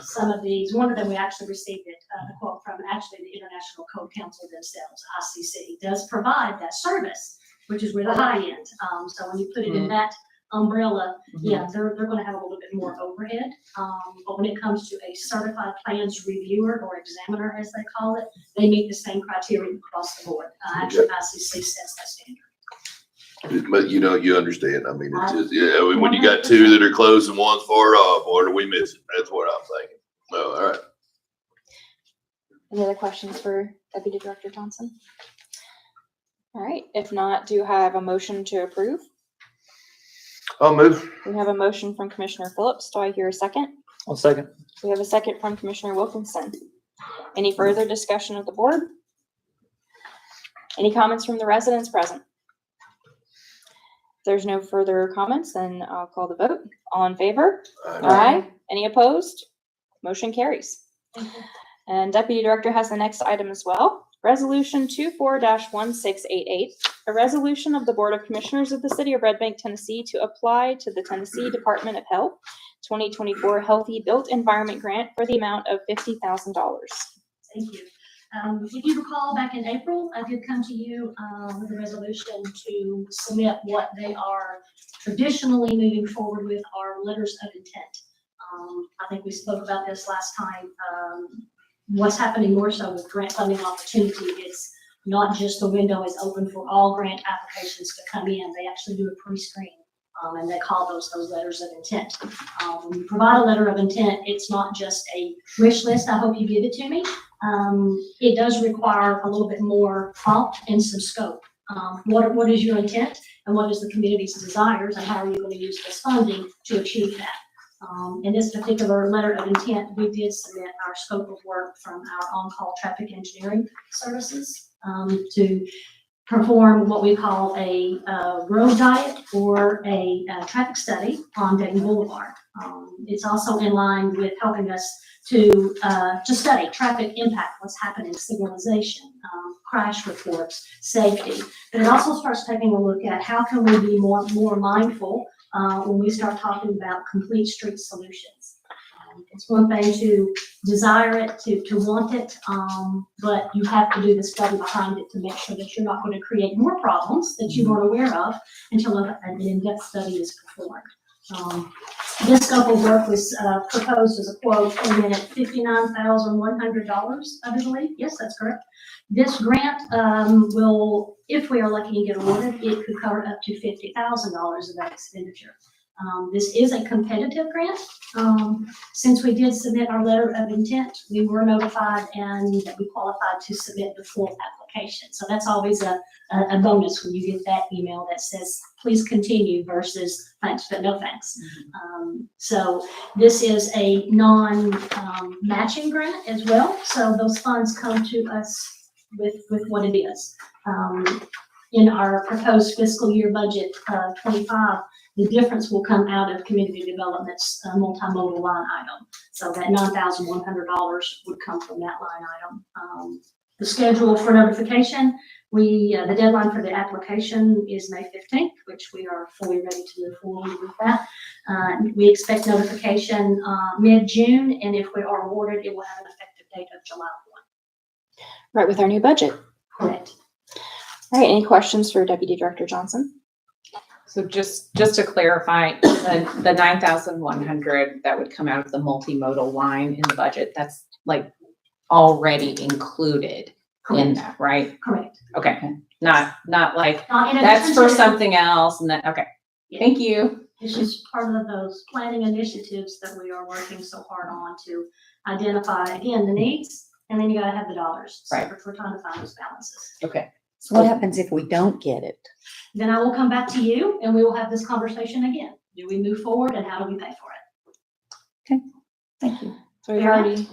Some of these, one of them we actually received a quote from actually the International Code Council themselves, ICC, does provide that service, which is where the high end. So when you put it in that umbrella, yeah, they're going to have a little bit more overhead. But when it comes to a certified plans reviewer or examiner, as they call it, they meet the same criteria across the board. Actually, ICC sets that standard. But you understand. I mean, it's just, yeah, I mean, when you got two that are close and one's far off, what are we missing? That's what I'm thinking. Oh, all right. Any other questions for Deputy Director Johnson? All right. If not, do you have a motion to approve? I'll move. We have a motion from Commissioner Phillips. Do I hear a second? I'll second. We have a second from Commissioner Wilkinson. Any further discussion of the board? Any comments from the residents present? If there's no further comments, then I'll call the vote. All in favor? Aye. Any opposed? Motion carries. And Deputy Director has the next item as well. Resolution 24-1688, a resolution of the Board of Commissioners of the City of Red Bank, Tennessee to apply to the Tennessee Department of Health 2024 Healthy Built Environment Grant for the amount of $50,000. Thank you. If you recall, back in April, I did come to you with a resolution to submit what they are traditionally moving forward with our letters of intent. I think we spoke about this last time. What's happening more so with grant funding opportunity, it's not just the window is open for all grant applications to come in. They actually do a pre-screen. And they call those letters of intent. When you provide a letter of intent, it's not just a wish list. I hope you give it to me. It does require a little bit more thought and some scope. What is your intent, and what is the community's desires, and how are you going to use this funding to achieve that? In this particular letter of intent, we did submit our scope of work from our on-call traffic engineering services to perform what we call a road diet or a traffic study on Dayton Boulevard. It's also in line with helping us to study traffic impact, what's happening, signalization, crash reports, safety. But it also starts taking a look at how can we be more mindful when we start talking about complete street solutions. It's one thing to desire it, to want it, but you have to do the study behind it to make sure that you're not going to create more problems that you weren't aware of until an in-depth study is performed. This scope of work was proposed as a quote, came in at $59,100, I believe. Yes, that's correct. This grant will, if we are lucky to get awarded, it could cover up to $50,000 of that expenditure. This is a competitive grant. Since we did submit our letter of intent, we were notified and that we qualified to submit the full application. So that's always a bonus when you get that email that says, please continue versus thanks, but no thanks. So this is a non-matching grant as well. So those funds come to us with what it is. In our proposed fiscal year budget 25, the difference will come out of community development's multimodal line item. So that $9,100 would come from that line item. The schedule for notification, the deadline for the application is May 15th, which we are fully ready to move forward with that. We expect notification mid-June, and if we are awarded, it will have an effective date of July 1. Right, with our new budget. Correct. All right, any questions for Deputy Director Johnson? So just to clarify, the 9,100 that would come out of the multimodal line in the budget, that's like already included in that, right? Correct. Okay, not like Not in that's addition for to- something else and then, okay, thank you. It's just part of those planning initiatives that we are working so hard on to identify, again, the needs, and then you gotta have the dollars. So Right. we're trying to find those balances. Okay. So what happens if we don't get it? Then I will come back to you and we will have this conversation again. Do we move forward and how do we pay for it? Thank you. So we've Fair already.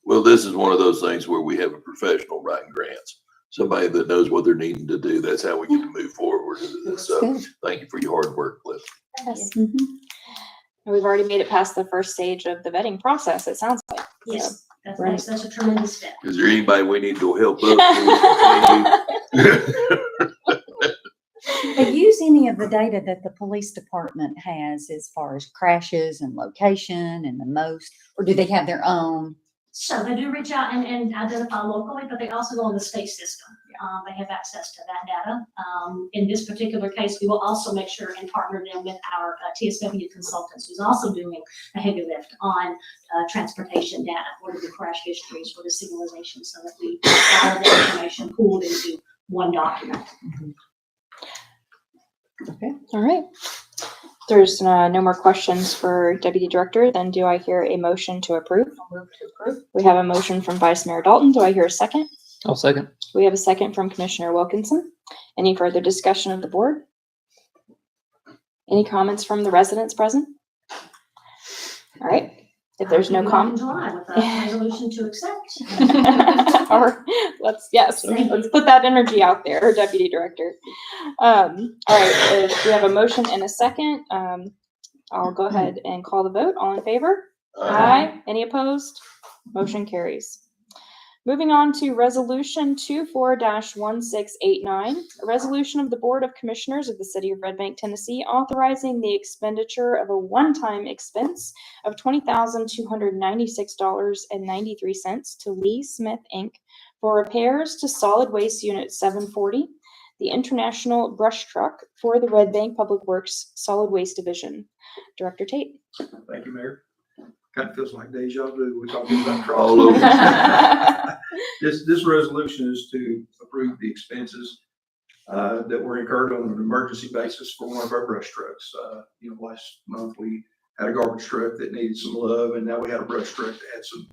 Well, this is one of those things where we have a professional writing grants. Somebody that knows what they're needing to do. That's how we can move forward. So Good. thank you for your hard work, Cliff. Yes. Mhm. And we've already made it past the first stage of the vetting process, it sounds like. Yes, that's, Right. that's a tremendous step. Is there anybody we need to help up? They use any of the data that the police department has as far as crashes and location and the most, or do they have their own? So they do reach out and identify locally, but they also go in the state system. They have access to that data. In this particular case, we will also make sure and partner them with our TSW consultants, who's also doing a heavy lift on transportation data. What are the crash histories, what is signalization, so that we have all the information pooled into one document. Okay. All right. There's no more questions for Deputy Director. Then do I hear a motion to approve? I'll move to approve. We have a motion from Vice Mayor Dalton. Do I hear a second? I'll second. We have a second from Commissioner Wilkinson. Any further discussion of the board? Any comments from the residents present? All right. If there's no In comment. July with a resolution to accept. Or let's put that energy out there, Deputy Director. All right, if we have a motion and a second, I'll go ahead and call the vote. All in favor? Aye. Any opposed? Motion carries. Moving on to Resolution 24-1689, a resolution of the Board of Commissioners of the City of Red Bank, Tennessee, authorizing the expenditure of a one-time expense of $20,296.93 to Lee Smith, Inc. for repairs to Solid Waste Unit 740, the International Brush Truck for the Red Bank Public Works Solid Waste Division. Director Tate. Thank you, Mayor. Kind of feels like deja vu. We're talking about All over. crossing. This resolution is to approve the expenses that were incurred on an emergency basis for one of our brush trucks. Last month we had a garbage truck that needed some love, and now we had a brush truck that had some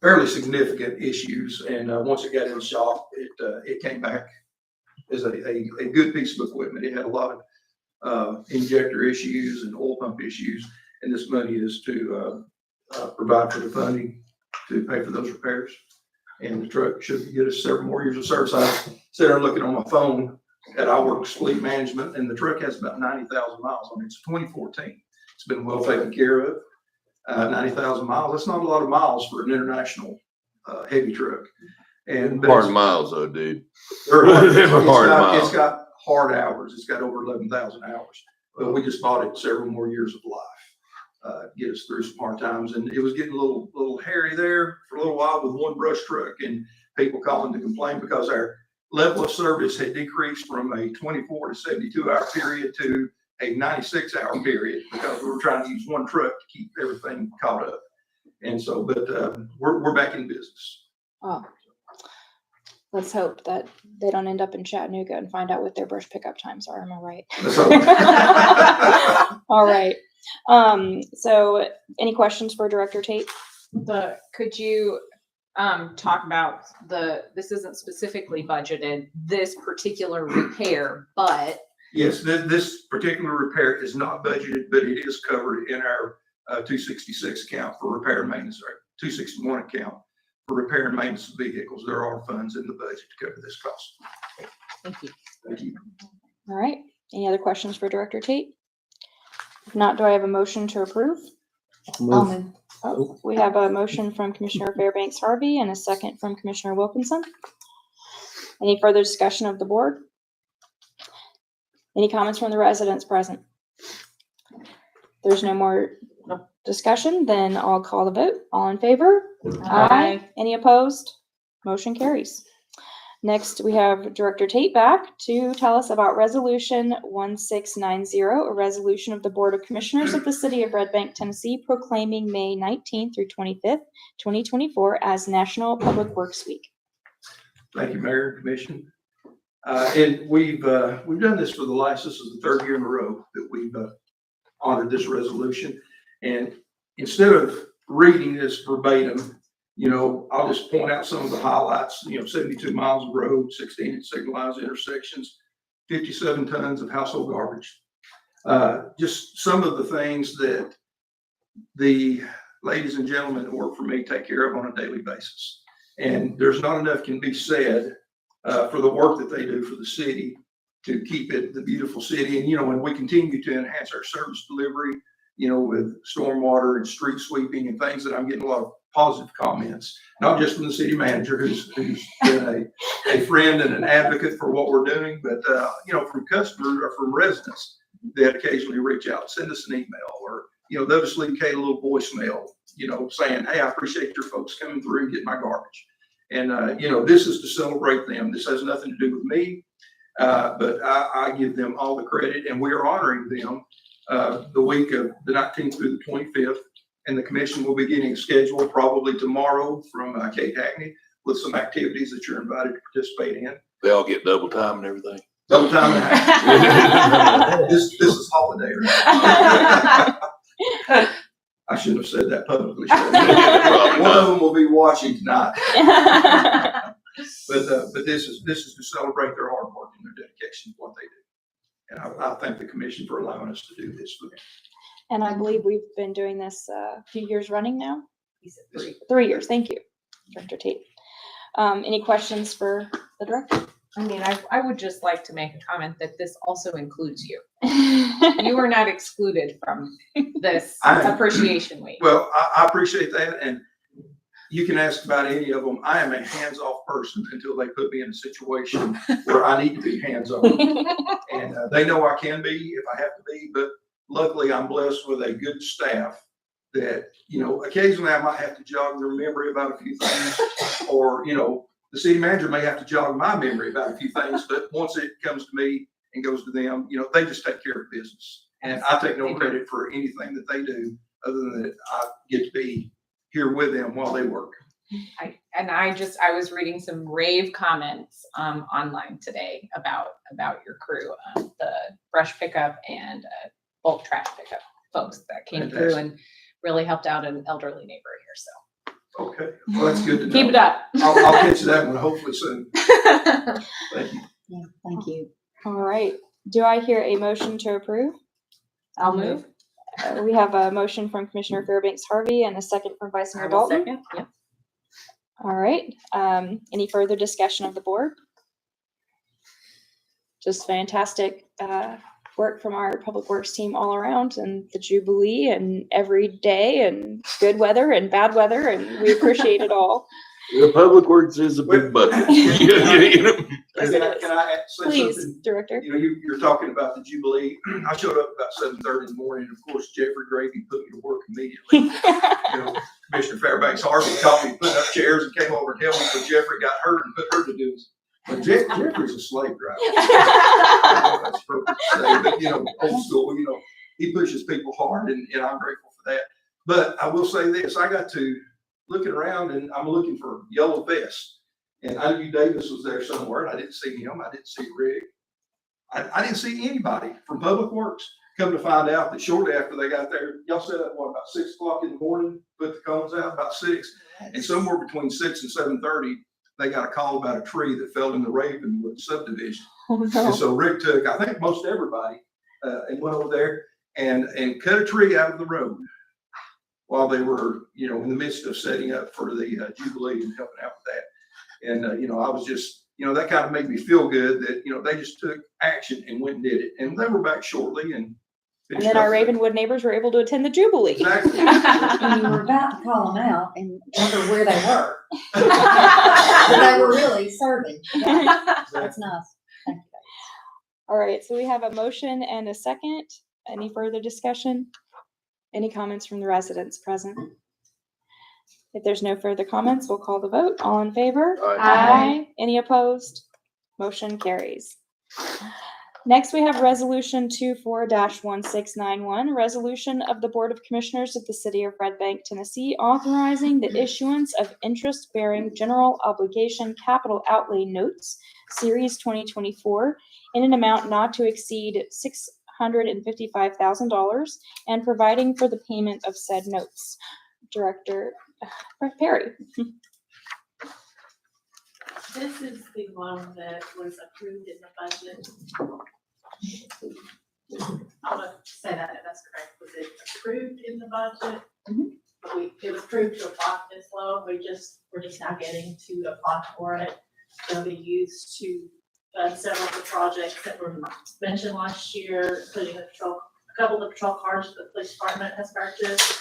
fairly significant issues. And once it got in shop, it came back as a good piece of equipment. It had a lot of injector issues and oil pump issues. And this money is to provide for the funding to pay for those repairs. And the truck should get us several more years of service. I sat there looking on my phone at iWorks Fleet Management, and the truck has about 90,000 miles on it. It's 2014. It's been well taken care of. 90,000 miles. That's not a lot of miles for an international heavy truck. Hard miles though, dude. They're hard. Hard miles. It's got hard hours. It's got over 11,000 hours. But we just bought it several more years of life, get us through some hard times. And it was getting a little hairy there for a little while with one brush truck and people calling to complain because our level of service had decreased from a 24 to 72-hour period to a 96-hour period because we were trying to use one truck to keep everything caught up. And so, but we're back in business. Oh, let's hope that they don't end up in Chattanooga and find out what their brush pickup times are. Am I right? Let's hope. All right. So any questions for Director Tate? Could you talk about this isn't specifically budgeted, this particular repair, but Yes, this particular repair is not budgeted, but it is covered in our 266 account for repair and maintenance, or 261 account for repair and maintenance of vehicles. There are funds in the budget to cover this cost. thank you. Thank you. All right. Any other questions for Director Tate? If not, do I have a motion to approve? I'll move. Oh, we have a motion from Commissioner Fairbanks Harvey and a second from Commissioner Wilkinson. Any further discussion of the board? Any comments from the residents present? There's no more discussion, then I'll call the vote. All in favor? Aye. Any opposed? Motion carries. Next, we have Director Tate back to tell us about Resolution 1690, a resolution of the Board of Commissioners of the City of Red Bank, Tennessee, proclaiming May 19th through 25th, 2024 as National Public Works Week. Thank you, Mayor and Commission. And we've done this for this is the third year in a row that we've honored this resolution. And instead of reading this verbatim, I'll just point out some of the highlights, 72 miles of road, 16 signalized intersections, 57 tons of household garbage. Just some of the things that the ladies and gentlemen that work for me take care of on a daily basis. And there's not enough can be said for the work that they do for the city to keep it the beautiful city. And, when we continue to enhance our service delivery, with stormwater and street sweeping and things that I'm getting a lot of positive comments, not just from the city manager who's been a friend and an advocate for what we're doing, but, from customers or from residents that occasionally reach out, send us an email, or, they'll just leave Kate a little voicemail, saying, hey, I appreciate your folks coming through and getting my garbage. And, this is to celebrate them. This has nothing to do with me, but I give them all the credit, and we are honoring them the week of the 19th through the 25th. And the commission will be getting a schedule probably tomorrow from Kate Hackney with some activities that you're invited to participate in. They all get double time and everything. Double time and a half. This is holiday. Right? I shouldn't have said that publicly. One of them will be watching tonight. But this is to celebrate their hard work and their dedication to what they do. And I thank the commission for allowing us to do this for them. And I believe we've been doing this a few years running now. 3 years. Thank you, Director Tate. Any questions for the director? I mean, I would just like to make a comment that this also includes you. You are not excluded from this appreciation week. Well, I appreciate that. And you can ask about any of them. I am a hands-off person until they put me in a situation where I need to be hands-on. And they know I can be if I have to be, but luckily I'm blessed with a good staff that, occasionally I might have to jog their memory about a few things, or, the city manager may have to jog my memory about a few things, but once it comes to me and goes to them, they just take care of business. And I take no credit for anything that they do other than that I get to be here with them while they work. I was reading some rave comments online today about your crew, the brush pickup and bulk trash pickup folks that came through and really helped out an elderly neighbor here. So. Okay, well, that's good to know. Keep it up. I'll catch that one hopefully soon. Thank you. Yeah, thank you. All right. Do I hear a motion to approve? I'll move. We have a motion from Commissioner Fairbanks Harvey and a second from Vice Mayor Dalton. Second. Yep. All right. Any further discussion of the board? Just fantastic work from our public works team all around, and the Jubilee and every day, and good weather and bad weather, and we appreciate it all. The public works is a big budget. You know? Can I say Please, something? Director. You know, you're talking about the Jubilee. I showed up about 7:30 in the morning. Of course, Jeffrey Gravy put me to work immediately. You know, Commissioner Fairbanks Harvey taught me putting up chairs and came over and helped me, but Jeffrey got hurt and put her to do it. But Jeffrey's a slave driver. That's appropriate to say, but, you know, old school, you know, he pushes people hard and I'm grateful for that. But I will say this, I got to looking around and I'm looking for yellow vests. And I knew Davis was there somewhere, and I didn't see him. I didn't see Rick. I didn't see anybody from Public Works. Come to find out that shortly after they got there, y'all set up, what, about 6 o'clock in the morning, put the cones out about 6. And somewhere between 6 and 7:30, they got a call about a tree that fell in the Ravenwood subdivision. Oh, And no. so Rick took, I think, most everybody and went over there and cut a tree out of the road while they were, you know, in the midst of setting up for the Jubilee and helping out with that. And, you know, I was just, you know, that kind of made me feel good that, you know, they just took action and went and did it. And they were back shortly and And then our Ravenwood neighbors were able to attend the Jubilee. Exactly. And you were about to call them out and wonder where they were. But they were really serving. Yeah, that's nice. Thank you. All right, so we have a motion and a second. Any further discussion? Any comments from the residents present? If there's no further comments, we'll call the vote. All in favor? Aye. Any opposed? Motion carries. Next, we have Resolution 24-1691, resolution of the Board of Commissioners of the City of Red Bank, Tennessee, authorizing the issuance of interest-bearing general obligation capital outlay notes, Series 2024, in an amount not to exceed $655,000 and providing for the payment of said notes. Director Perry. This is the one that was approved in the budget. I want to say that if that's correct. Was it approved in the budget? But it was approved to apply this low. We're just now getting to apply for it. It'll be used to fund several of the projects that were mentioned last year, including a couple of the patrol cars the police department has purchased.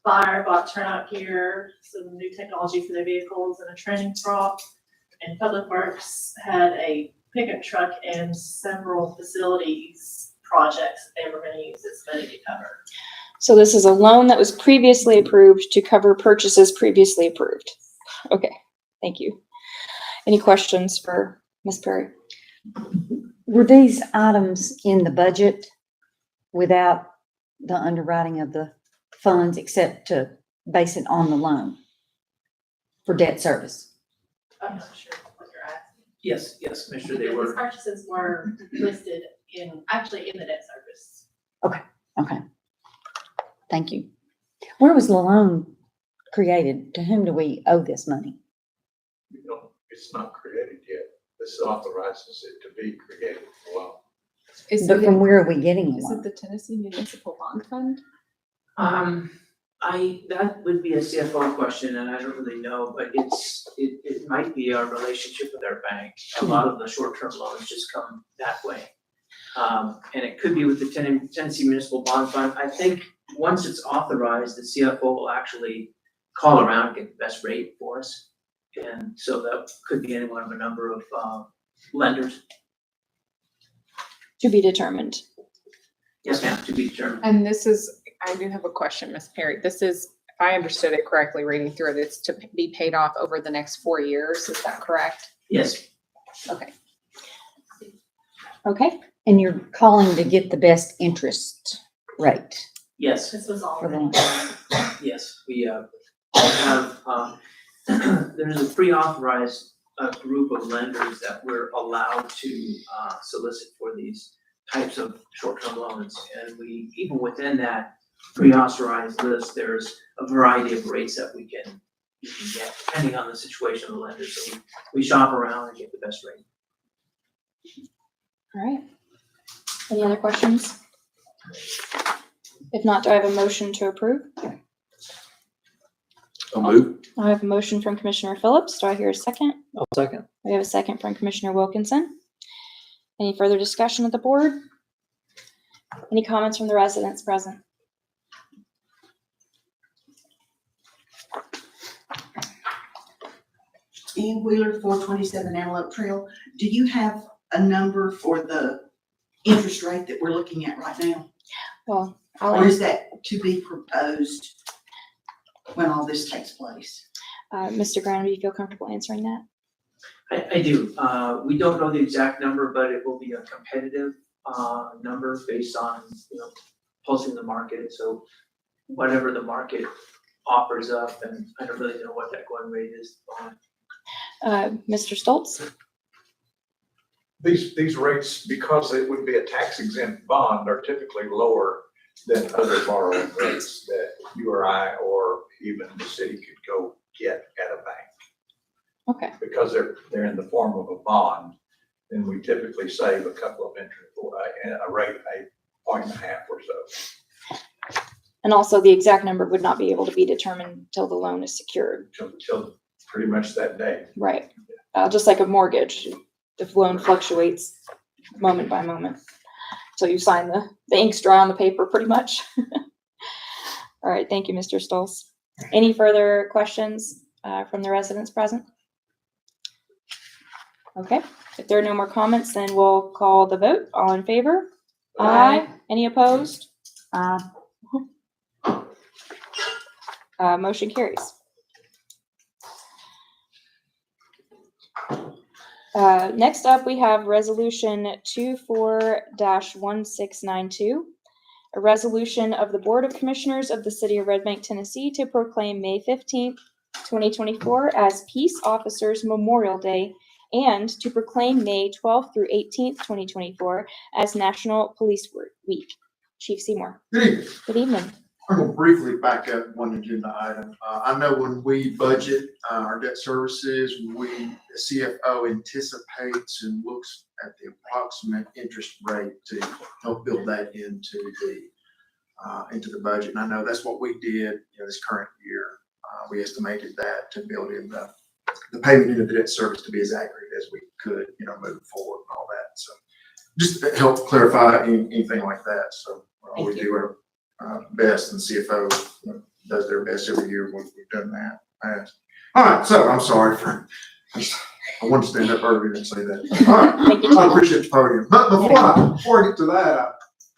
Fire bought turnout gear, some new technology for their vehicles, and a training prop. And Public Works had a pickup truck and several facilities projects that they were going to use this money to cover. So this is a loan that was previously approved to cover purchases previously approved. Okay, thank you. Any questions for Ms. Perry? Were these items in the budget without the underwriting of the funds except to base it on the loan for debt service? I'm not sure what you're asking. Yes, Commissioner, they These were. purchases were listed actually in the debt service. Okay. Thank you. Where was the loan created? To whom do we owe this money? No, it's not created yet. This authorizes it to be created for a while. But from where are we getting the Is loan? it the Tennessee Municipal Bond Fund? That would be a CFO question, and I don't really know, but it might be our relationship with our bank. A lot of the short-term loans just come that way. And it could be with the Tennessee Municipal Bond Fund. I think once it's authorized, the CFO will actually call around and get the best rate for us. And so that could be any one of a number of lenders. To be determined. Yes, ma'am, to be determined. And this is, I do have a question, Ms. Perry. This is, if I understood it correctly, reading through it, it's to be paid off over the next 4 years. Is that correct? Yes. Okay. Okay. And you're calling to get the best interest rate Yes. This was all. for the loan? Yes, we have, there's a pre-authorized group of lenders that we're allowed to solicit for these types of short-term loans. And we, even within that pre-authorized list, there's a variety of rates that we can get depending on the situation of the lender. So we shop around and get the best rate. All right. Any other questions? If not, do I have a motion to approve? I'll move. I have a motion from Commissioner Phillips. Do I hear a second? I'll second. We have a second from Commissioner Wilkinson. Any further discussion at the board? Any comments from the residents present? Ian Wheeler, 427 Antelope Trail. Do you have a number for the interest rate that we're looking at right now? Well, Or is that to be proposed when all this takes place? Mr. Graham, do you feel comfortable answering that? I do. We don't know the exact number, but it will be a competitive number based on, pulsing the market. So whatever the market offers up, and I don't really know what that going rate is on. Mr. Stoltz? These rates, because it would be a tax exempt bond, are typically lower than other borrowing rates that you or I, or even the city could go get at a bank. Okay. Because they're in the form of a bond, then we typically save a couple of interest, a rate, 1.5 or so. And also the exact number would not be able to be determined until the loan is secured. Till pretty much that day. Right. Just like a mortgage, if loan fluctuates moment by moment. So you sign the ink's dry on the paper pretty much. All right, thank you, Mr. Stoltz. Any further questions from the residents present? Okay, if there are no more comments, then we'll call the vote. All in favor? Aye. Any opposed? Motion carries. Next up, we have Resolution 24-1692, a resolution of the Board of Commissioners of the City of Red Bank, Tennessee, to proclaim May 15th, 2024 as Peace Officers Memorial Day and to proclaim May 12th through 18th, 2024 as National Police Week. Chief Seymour. Good evening. Good evening. I'm going to briefly back up one agenda item. I know when we budget our debt services, the CFO anticipates and looks at the approximate interest rate to help build that into the budget. And I know that's what we did this current year. We estimated that to build in the payment into the debt service to be as accurate as we could, moving forward and all that. So just to help clarify anything like that. So we do our best, and CFO does their best every year when we've done that. All right, so I'm sorry I wanted to stand up earlier and say that. All right, I appreciate the podium. But before I get to that,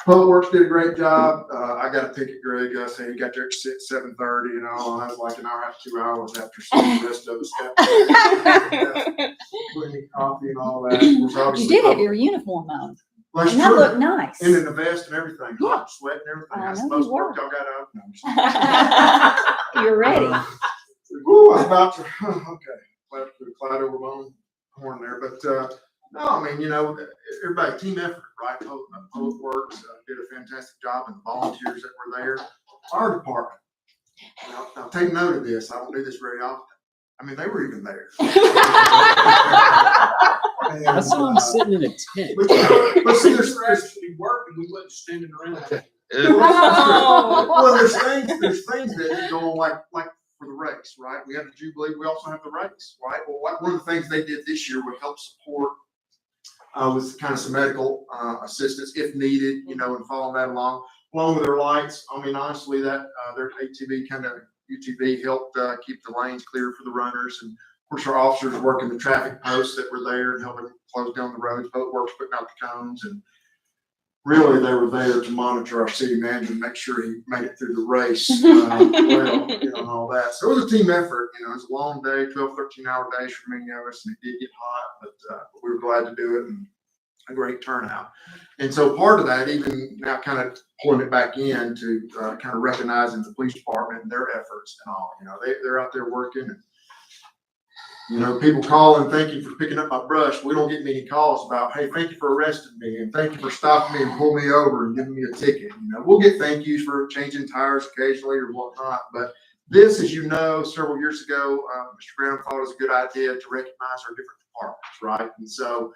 Public Works did a great job. I got a ticket, Greg. I said he got there at 7:30, and I was like an hour and 2 hours after seeing the rest of us got putting coffee and all that. You did have your uniform on. Well, and that looked nice. And in the vest and everything, hot, sweat and everything. I That's know the most you were. work y'all got out. No, You're ready. Ooh, I was about to, okay, Clyde over my own horn there, but, no, I mean, everybody, team effort, right? Public Works did a fantastic job, and the volunteers that were there. Fire department. Now take note of this. I don't do this very often. I mean, they were even there. I saw him sitting in a tent. But see, there's actually working, we wasn't standing around. well, there's things that go on like for the race, right? We have the Jubilee. We also have the race, right? Well, one of the things they did this year would help support was kind of some medical assistance if needed, and following that along with their lights. I mean, honestly, that their UTV helped keep the lanes clear for the runners, and of course our officers working the traffic posts that were there and helping close down the roads. Public Works putting out the cones, and really they were there to monitor our city manager and make sure he made it through the race well, and all that. So it was a team effort. It was a long day, 12, 13-hour days for many of us, and it did get hot, but we were glad to do it, and a great turnout. And so part of that, even now kind of pulling it back in to kind of recognizing the police department and their efforts and all, they're out there working, and people call and thank you for picking up my brush. We don't get many calls about, hey, thank you for arresting me, and thank you for stopping me and pulling me over and giving me a ticket. We'll get thank yous for changing tires occasionally or whatnot, but this, as you know, several years ago, Mr. Graham thought it was a good idea to recognize our different departments, right? And so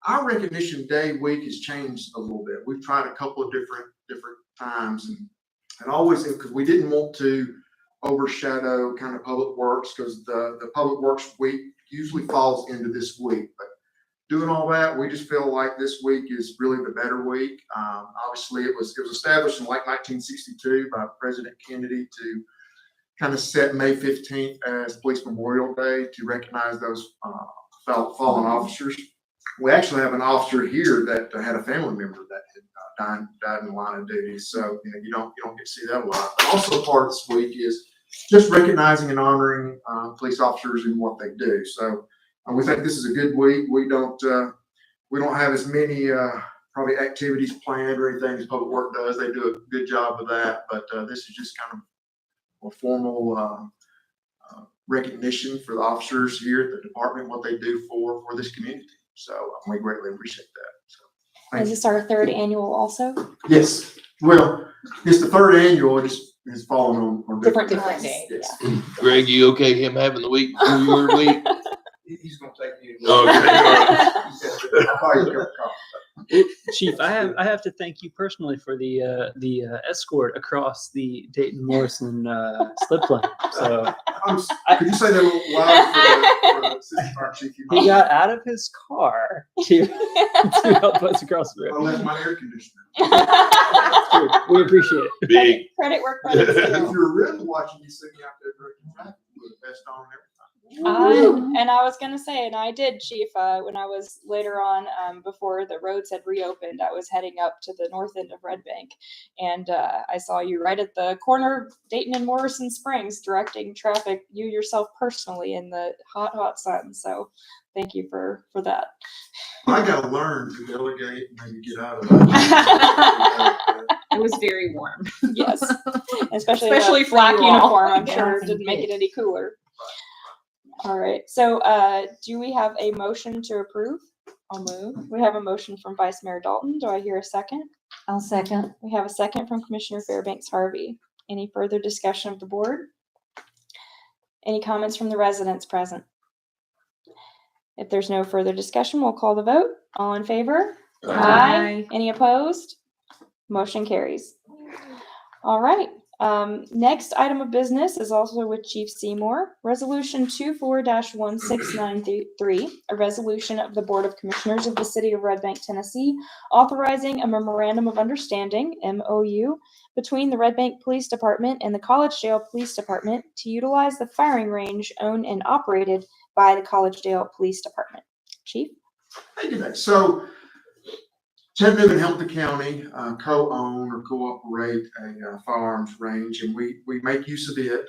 our recognition day week has changed a little bit. We've tried a couple of different times, and always, because we didn't want to overshadow kind of Public Works, because the Public Works week usually falls into this week. But doing all that, we just feel like this week is really the better week. Obviously, it was established in like 1962 by President Kennedy to kind of set May 15th as Police Memorial Day to recognize those fallen officers. We actually have an officer here that had a family member that had died in the line of duty. So, you don't get to see that a lot. But also part of this week is just recognizing and honoring police officers and what they do. So we think this is a good week. We don't have as many probably activities planned or anything as Public Work does. They do a good job of that. But this is just kind of a formal recognition for the officers here at the department, what they do for this community. So we greatly appreciate that. So, Is this our third annual also? yes. Well, it's the third annual. It just has fallen on Different days. days. Yes. Greg, you okay him having the week before your week? He's gonna take me. I'll buy you a cup of coffee. Chief, I have to thank you personally for the escort across the Dayton Morrison slip line. So Could you say that a little louder for the assistant fire chief? he got out of his car to help us across the I road. left my air conditioner. We appreciate it. Big. Credit where credit's If due. you were really watching, you see me out there directing traffic with the vest on and everything. I was gonna say, and I did, Chief, when I was later on, before the roads had reopened, I was heading up to the north end of Red Bank, and I saw you right at the corner of Dayton and Morrison Springs, directing traffic, you yourself personally, in the hot sun. So thank you for that. I gotta learn to delegate and maybe get out of that. It was very warm. Yes, especially Especially the for black you all. uniform. I'm Yeah, sure didn't make it indeed. any cooler. All right. So, do we have a motion to approve? I'll move. We have a motion from Vice Mayor Dalton. Do I hear a second? I'll second. We have a second from Commissioner Fairbanks Harvey. Any further discussion of the board? Any comments from the residents present? If there's no further discussion, we'll call the vote. All in favor? Aye. Any opposed? Motion carries. All right. Next item of business is also with Chief Seymour. Resolution 24-1693, a resolution of the Board of Commissioners of the City of Red Bank, Tennessee, authorizing a memorandum of understanding, MOU, between the Red Bank Police Department and the Collegedale Police Department to utilize the firing range owned and operated by the Collegedale Police Department. Chief? Thank you, Beck. So Chattanooga and Hamilton County co-own or cooperate a firearms range, and we make use of it,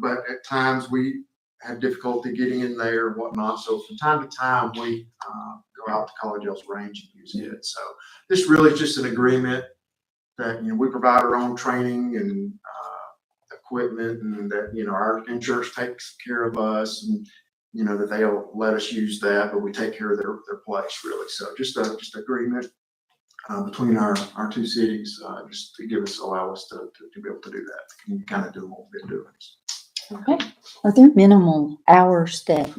but at times we have difficulty getting in there and whatnot. So from time to time, we go out to Collegedale's range and use it. So this really is just an agreement that, we provide our own training and equipment, and that, our insurance takes care of us, and that they'll let us use that, but we take care of their place, really. So just agreement between our two cities, just to allow us to be able to do that, and kind of do what we've been doing. Okay. Are there minimal hours that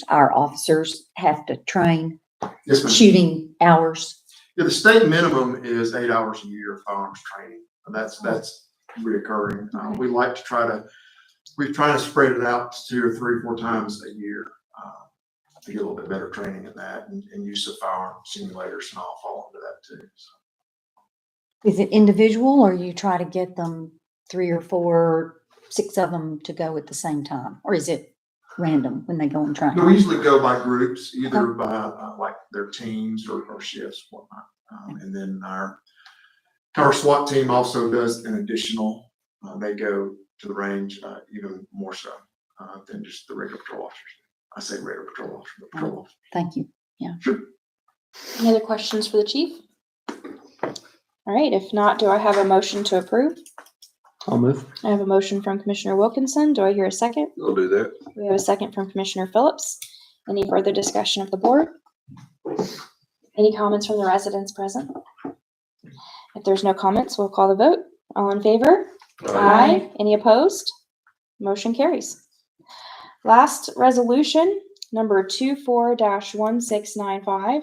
our officers have to train? Yes, ma'am. Shooting hours? Yeah, the state minimum is 8 hours a year of firearms training. That's reoccurring. We like to we try to spread it out 2 or 3 or 4 times a year to get a little bit better training in that, and use of firearm simulators and all fall into that too. So. Is it individual, or you try to get them 3 or 4, 6 of them to go at the same time? Or is it random when they go and train? No, we usually go by groups, either by like their teams or shifts, whatnot. And then our SWAT team also does an additional, they go to the range even more so than just the regular patrol officers. I say regular patrol officer, but patrol officer. Thank you. Yeah. Sure. Any other questions for the chief? All right, if not, do I have a motion to approve? I'll move. I have a motion from Commissioner Wilkinson. Do I hear a second? I'll do that. We have a second from Commissioner Phillips. Any further discussion of the board? Any comments from the residents present? If there's no comments, we'll call the vote. All in favor? Aye. Any opposed? Motion carries. Last resolution, number 24-1695,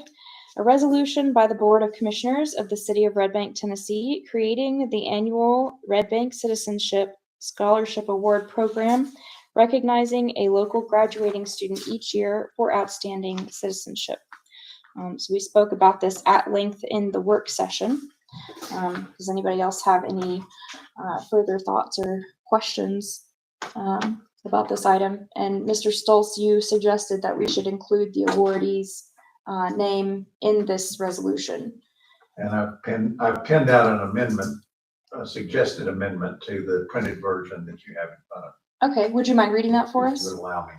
a resolution by the Board of Commissioners of the City of Red Bank, Tennessee, creating the annual Red Bank Citizenship Scholarship Award Program, recognizing a local graduating student each year for outstanding citizenship. So we spoke about this at length in the work session. Does anybody else have any further thoughts or questions about this item? And Mr. Stolz, you suggested that we should include the awardee's name in this resolution. And I've pinned out an amendment, a suggested amendment to the printed version that you have in front of you. Okay, would you mind reading that for If us? you would allow me.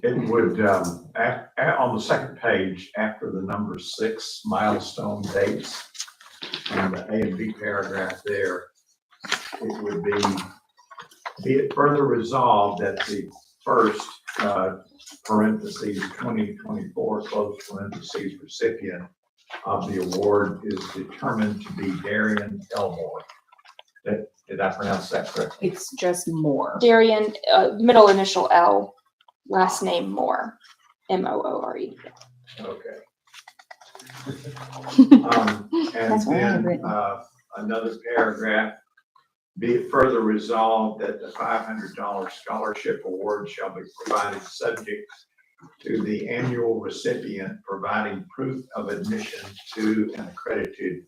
It would, on the second page, after the number 6 milestone dates, and the A and B paragraph there, it would be it further resolved that the first, parentheses, 2024, close parentheses, recipient of the award is determined to be Darian Elmore. Did I pronounce that correctly? It's just more. Darian, middle initial L, last name Moore, Moore. Okay. That's And what I had then, written. another paragraph, be it further resolved that the $500 scholarship award shall be provided subject to the annual recipient providing proof of admission to an accredited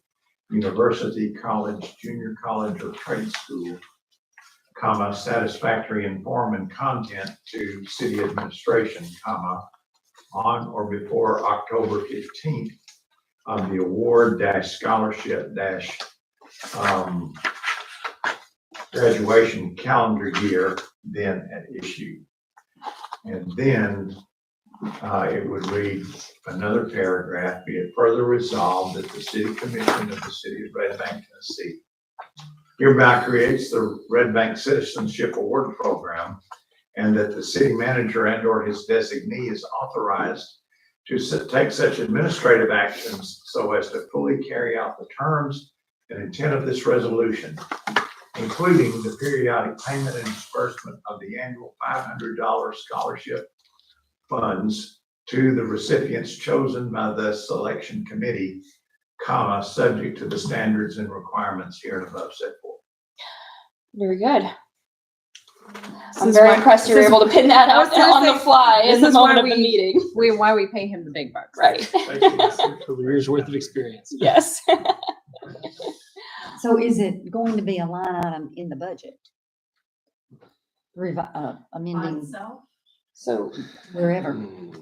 university, college, junior college, or trade school, comma, satisfactory in form and content to city administration, comma, on or before October 15th of the award scholarship graduation calendar year then at issue. And then it would read another paragraph, be it further resolved that the City Commission of the City of Red Bank, Tennessee hereby creates the Red Bank Citizenship Award Program, and that the city manager and or his designee is authorized to take such administrative actions so as to fully carry out the terms and intent of this resolution, including the periodic payment and disbursement of the annual $500 scholarship funds to the recipients chosen by the selection committee, comma, subject to the standards and requirements here and above set forth. Very good. This I'm is very why- impressed you were this is- able to pin that I was out gonna on the say, fly in this the is why moment of the we- meeting. Why we pay him the big bucks. Right. A year's worth of experience. Yes. So is it going to be a line item in the budget? Amending Myself, So wherever.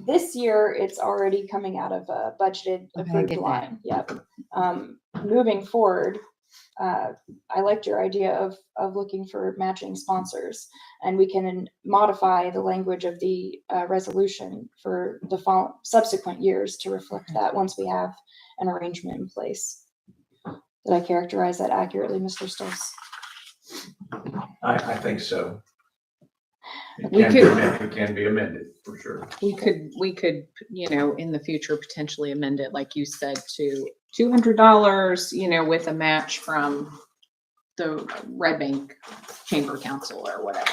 this year, it's already coming out of a budgeted Okay, I approved get that. line. Yep. Moving forward, I liked your idea of looking for matching sponsors, and we can modify the language of the resolution for the subsequent years to reflect that once we have an arrangement in place. Did I characterize that accurately, Mr. Stolz? I think so. It We can be amended, for sure. We could, in the future, potentially amend it, like you said, to $200, with a match from the Red Bank Chamber Council or whatever.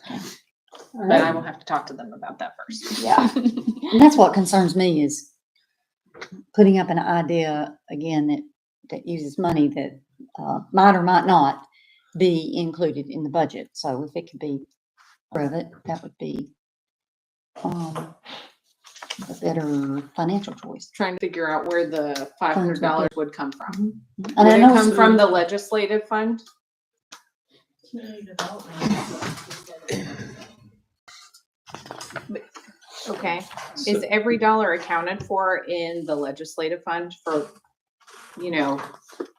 All But I right. will have to talk to them about that first. Yeah. And that's what concerns me is putting up an idea again that uses money that might or might not be included in the budget. So if it could be part of it, that would be a better financial choice. Trying to figure out where the $500 would come from. And Would I it know come some- from the legislative fund? community development. Okay, is every dollar accounted for in the legislative fund for,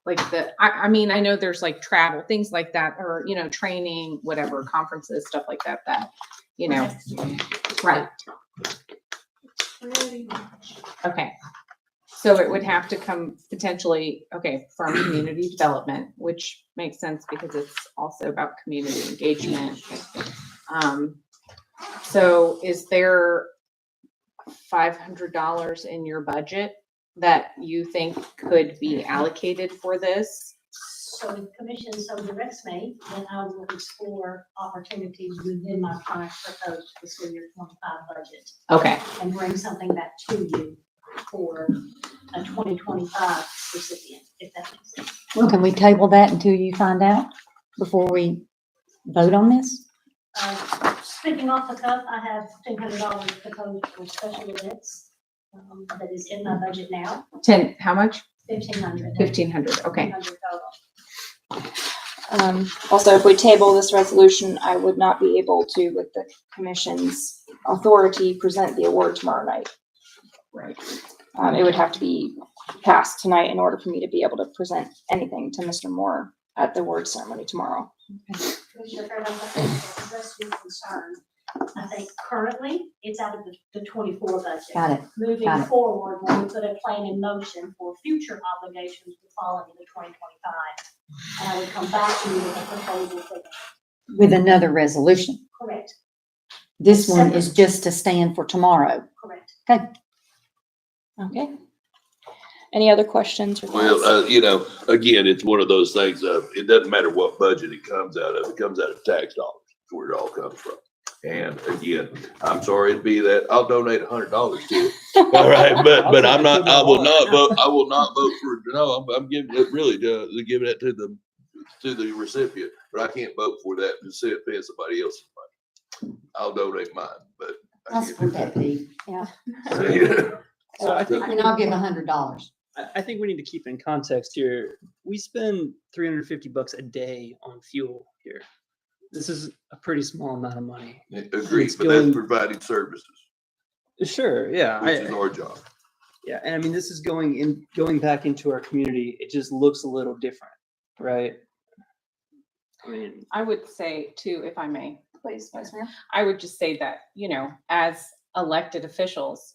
like I mean, I know there's like travel, things like that, or, training, whatever, conferences, stuff like that, right, Pretty much. okay. So it would have to come potentially, from community development, which makes sense because it's also about community engagement. So is there $500 in your budget that you think could be allocated for this? So the commission so directs me, then I will explore opportunities within my current proposed fiscal year 25 budget. Okay. And bring something back to you for a 2025 recipient, if that makes sense. Well, can we table that until you find out before we vote on this? Speaking off the cuff, I have $200 proposed for special events. that is in my budget now, 10, how much? 1,500. 1,500, okay. 1,500 total. Also, if we table this resolution, I would not be able to, with the commission's authority, present the award tomorrow night. Right. It would have to be passed tonight in order for me to be able to present anything to Mr. Moore at the award ceremony tomorrow. Commissioner Fairbanks, I think to address your concern, I think currently it's out of the 24 budget. Got it. Moving Got it. forward, when we put a plan in motion for future obligations to fall into 2025. And I would come back to you with a proposal for that. With another resolution. Correct, This one is just to stand for tomorrow. correct. Okay. Okay. Any other questions? Or Well, thoughts? again, it's one of those things of, it doesn't matter what budget it comes out of, it comes out of tax dollars, that's where it all comes from. And again, I'm sorry to be that, I'll donate $100 to it. All right, but I'm not, I will not vote for, no, I'm giving it really giving it to the recipient, but I can't vote for that to say it paying somebody else's money. I'll donate mine, but. I'll support that, Pete. Yeah. So I think And I'll give $100. I think we need to keep in context here. We spend $350 a day on fuel here. This is a pretty small amount of money. Agreed, It's but that's going- providing services, Sure, yeah. which is our job. Yeah, and I mean, this is going back into our community. It just looks a little different, right? I mean, I would say too, if I may, Please, Vice Mayor. I would just say that, as elected officials,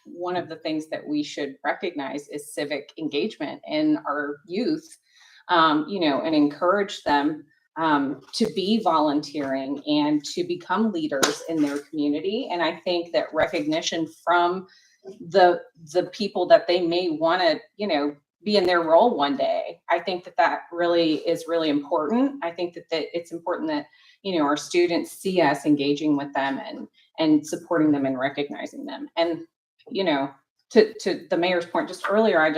one of the things that we should recognize is civic engagement in our youth, and encourage them to be volunteering and to become leaders in their community. And I think that recognition from the people that they may want to, be in their role one day, I think that really is really important. I think that it's important that, our students see us engaging with them and supporting them and recognizing them. And, to the mayor's point just earlier, it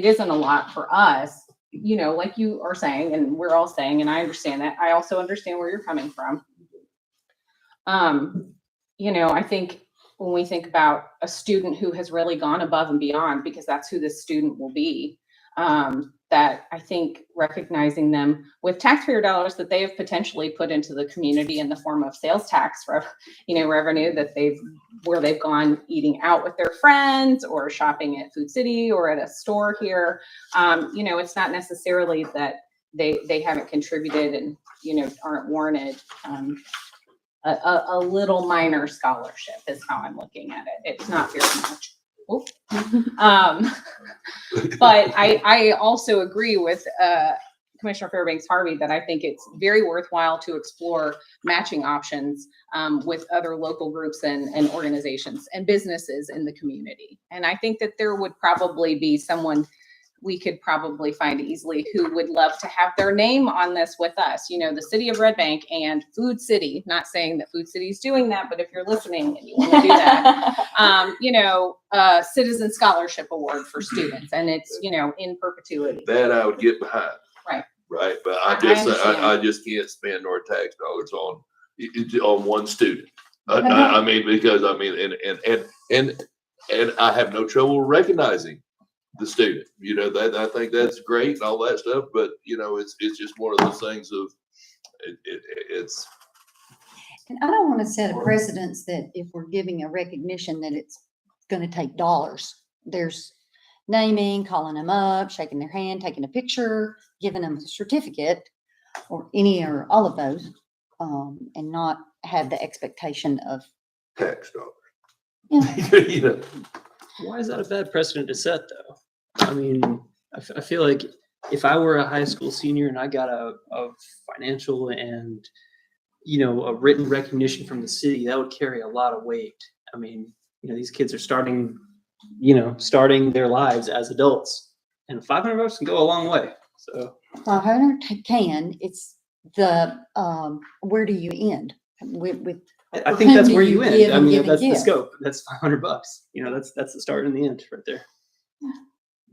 isn't a lot for us, like you are saying, and we're all saying, and I understand that. I also understand where you're coming from. I think when we think about a student who has really gone above and beyond, because that's who this student will be, that I think recognizing them with taxpayer dollars that they have potentially put into the community in the form of sales tax, revenue that where they've gone eating out with their friends or shopping at Food City or at a store here. It's not necessarily that they haven't contributed and, aren't warranted. A little minor scholarship is how I'm looking at it. It's not very much. But I also agree with Commissioner Fairbanks Harvey that I think it's very worthwhile to explore matching options with other local groups and organizations and businesses in the community. And I think that there would probably be someone we could probably find easily who would love to have their name on this with us. The city of Red Bank and Food City, not saying that Food City is doing that, but if you're listening and you want to do that, Citizen Scholarship Award for students, and it's, in perpetuity. That I would get behind. Right. But I I just can't spend our tax dollars on one student. I mean, because and I have no trouble recognizing the student, that I think that's great and all that stuff, but it's just one of those things of it's. And I don't want to set a precedence that if we're giving a recognition that it's going to take dollars. There's naming, calling them up, shaking their hand, taking a picture, giving them a certificate, or any or all of those, and not have the expectation of tax dollars. Yeah. Why is that a bad precedent to set, though? I mean, I feel like if I were a high school senior and I got a financial and, a written recognition from the city, that would carry a lot of weight. I mean, these kids are starting their lives as adults, and $500 can go a long way. So 500 can. It's the where do you end with? I think that's whom where do you end. give I and mean, give and that's the give? scope. That's $500. That's the start and the end right there.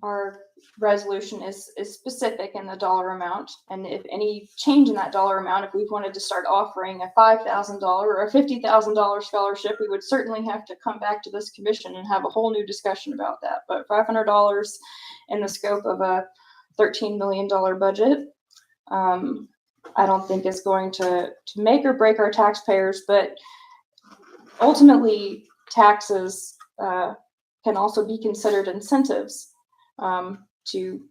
our resolution is specific in the dollar amount. And if any change in that dollar amount, if we wanted to start offering a $5,000 or a $50,000 scholarship, we would certainly have to come back to this commission and have a whole new discussion about that. But $500 in the scope of a $13 million budget, I don't think is going to make or break our taxpayers, but ultimately taxes can also be considered incentives to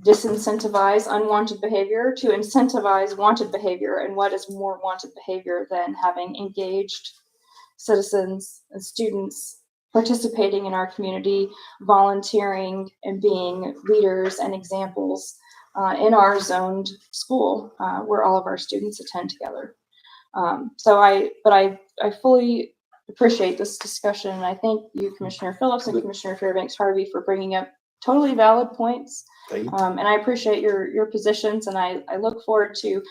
disincentivize unwanted behavior, to incentivize wanted behavior. And what is more wanted behavior than having engaged citizens and students participating in our community, volunteering and being leaders and examples in our zoned school where all of our students attend together. But I fully appreciate this discussion. And I thank you, Commissioner Phillips and Commissioner Fairbanks Harvey, for bringing up totally valid points. And I appreciate your positions, and I look forward to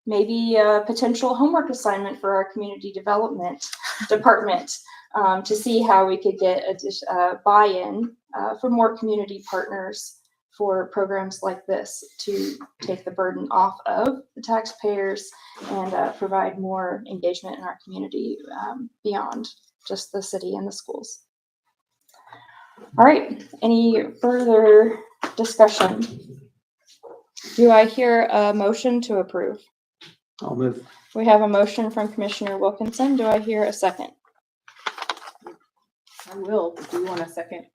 maybe a potential homework assignment for our community development department to see how we could get a buy-in for more community partners for programs like this to take the burden off of the taxpayers and provide more engagement in our community beyond just the city and the schools. All right, any further discussion? Do I hear a motion to approve? I'll move. We have a motion from Commissioner Wilkinson. Do I hear a second? I will. Do you want a second?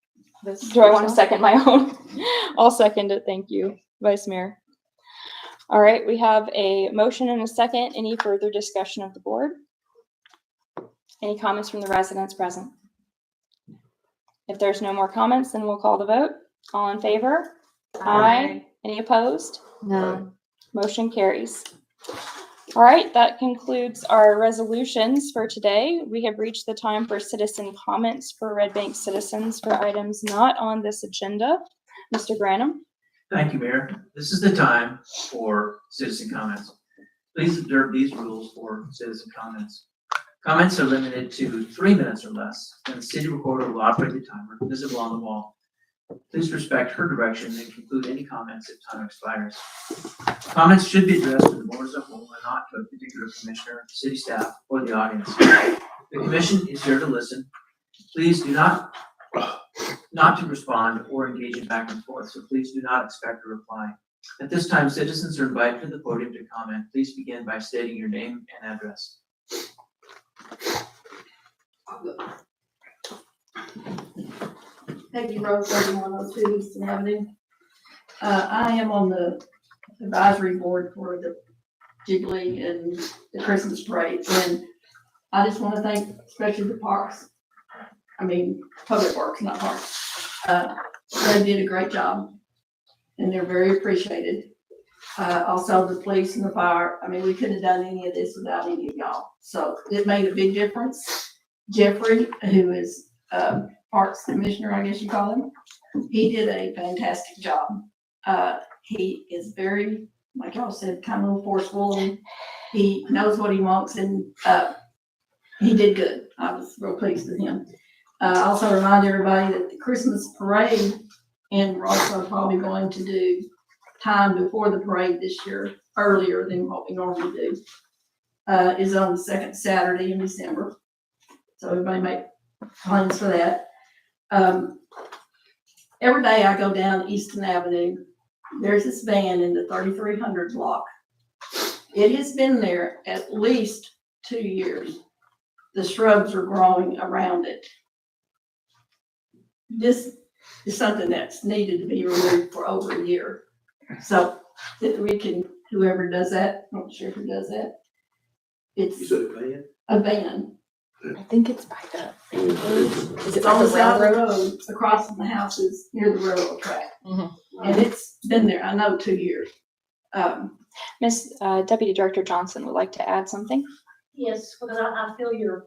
Do I want to second my own? I'll second it. Thank you, Vice Mayor. All right, we have a motion and a second. Any further discussion of the board? Any comments from the residents present? If there's no more comments, then we'll call the vote. All in favor? Aye. Any opposed? No. Motion carries. All right, that concludes our resolutions for today. We have reached the time for citizen comments for Red Bank citizens for items not on this agenda. Mr. Granum? Thank you, Mayor. This is the time for citizen comments. Please observe these rules for citizen comments. Comments are limited to 3 minutes or less, and the city recorder will operate the timer visible on the wall. Please respect her direction and conclude any comments if time expires. Comments should be addressed to the board as a whole and not to a particular commissioner, city staff, or the audience. The commission is here to listen. Please do not to respond or engage in back and forth, so please do not expect a reply. At this time, citizens are invited to the podium to comment. Please begin by stating your name and address. Peggy Rose, 3102 Easton Avenue. I am on the advisory board for the Jubilee and the Christmas parade, and I just want to thank especially the parks. I mean, public works, not parks. They did a great job, and they're very appreciated. Also the police and the fire. I mean, we couldn't have done any of this without any of y'all. So it made a big difference. Jeffrey, who is Parks Commissioner, I guess you call him, he did a fantastic job. He is very, like y'all said, kind of forceful, and he knows what he wants, and he did good. I was real pleased with him. Also remind everybody that the Christmas parade, and we're also probably going to do time before the parade this year, earlier than what we normally do, is on the second Saturday in December. So everybody make plans for that. Every day I go down Easton Avenue, there's this van in the 3300 block. It has been there at least 2 years. The shrubs are growing around it. This is something that's needed to be removed for over a year. So that we can, whoever does that, I'm not sure who does that. It's a van. I think it's by the. It's on the side of the road across from the houses near the railroad track. And it's been there, I know, 2 years. Miss Deputy Director Johnson would like to add something. Yes, because I feel your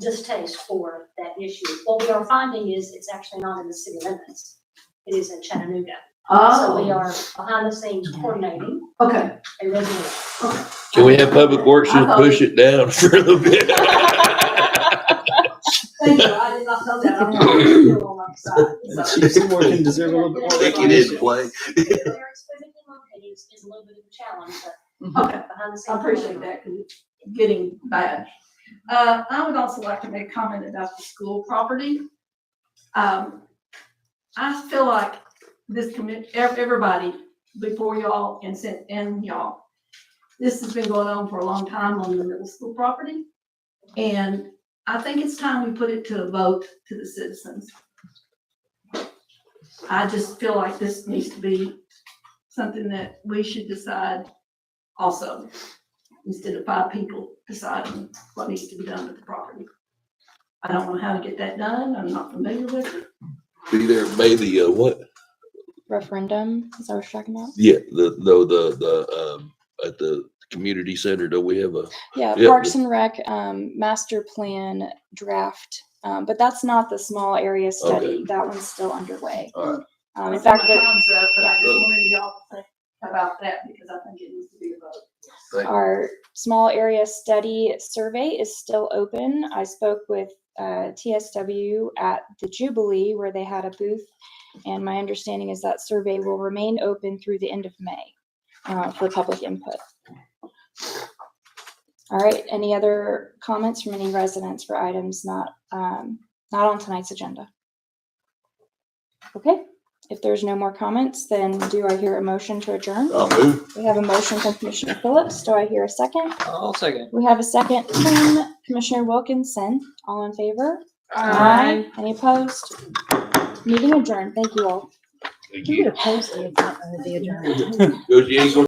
distaste for that issue. What we are finding is it's actually not in the city limits. It is in Chattanooga. So we are behind the scenes coordinating. Okay. And reviewing. Okay. Can we have Public Works just push it down for a little bit? Thank you, I did not know that. I'm still on my side. Chief Seymour can deserve a little bit more. Think it is play. Where it's physically located is a little bit of a challenge, but Okay, behind the scenes. I appreciate that, because it's getting bad. I would also like to make a comment about the school property. I feel like this everybody before y'all and y'all, this has been going on for a long time on the middle school property. And I think it's time we put it to a vote to the citizens. I just feel like this needs to be something that we should decide also, instead of 5 people deciding what needs to be done with the property. I don't know how to get that done. I'm not familiar with it. Be there, maybe, what? Referendum, is that what you're talking about? Yeah, at the community center, don't we have a? Yeah, Yeah. Parks and Rec, master plan draft, but that's not the small area study. Okay. That one's still underway. All right. In That's fact, my concept, but I just wanted y'all to think about that because I think it needs to be a vote. our small area study survey is still open. I spoke with TSW at the Jubilee where they had a booth, and my understanding is that survey will remain open through the end of May for public input. All right, any other comments from any residents for items not on tonight's agenda? Okay, if there's no more comments, then do I hear a motion to adjourn? I'll move. We have a motion from Commissioner Phillips. Do I hear a second? I'll second. We have a second from Commissioner Wilkinson. All in favor? Aye. Any opposed? Meeting adjourned. Thank you all. Thank You you. would have posted the adjournment. Goes, you ain't gonna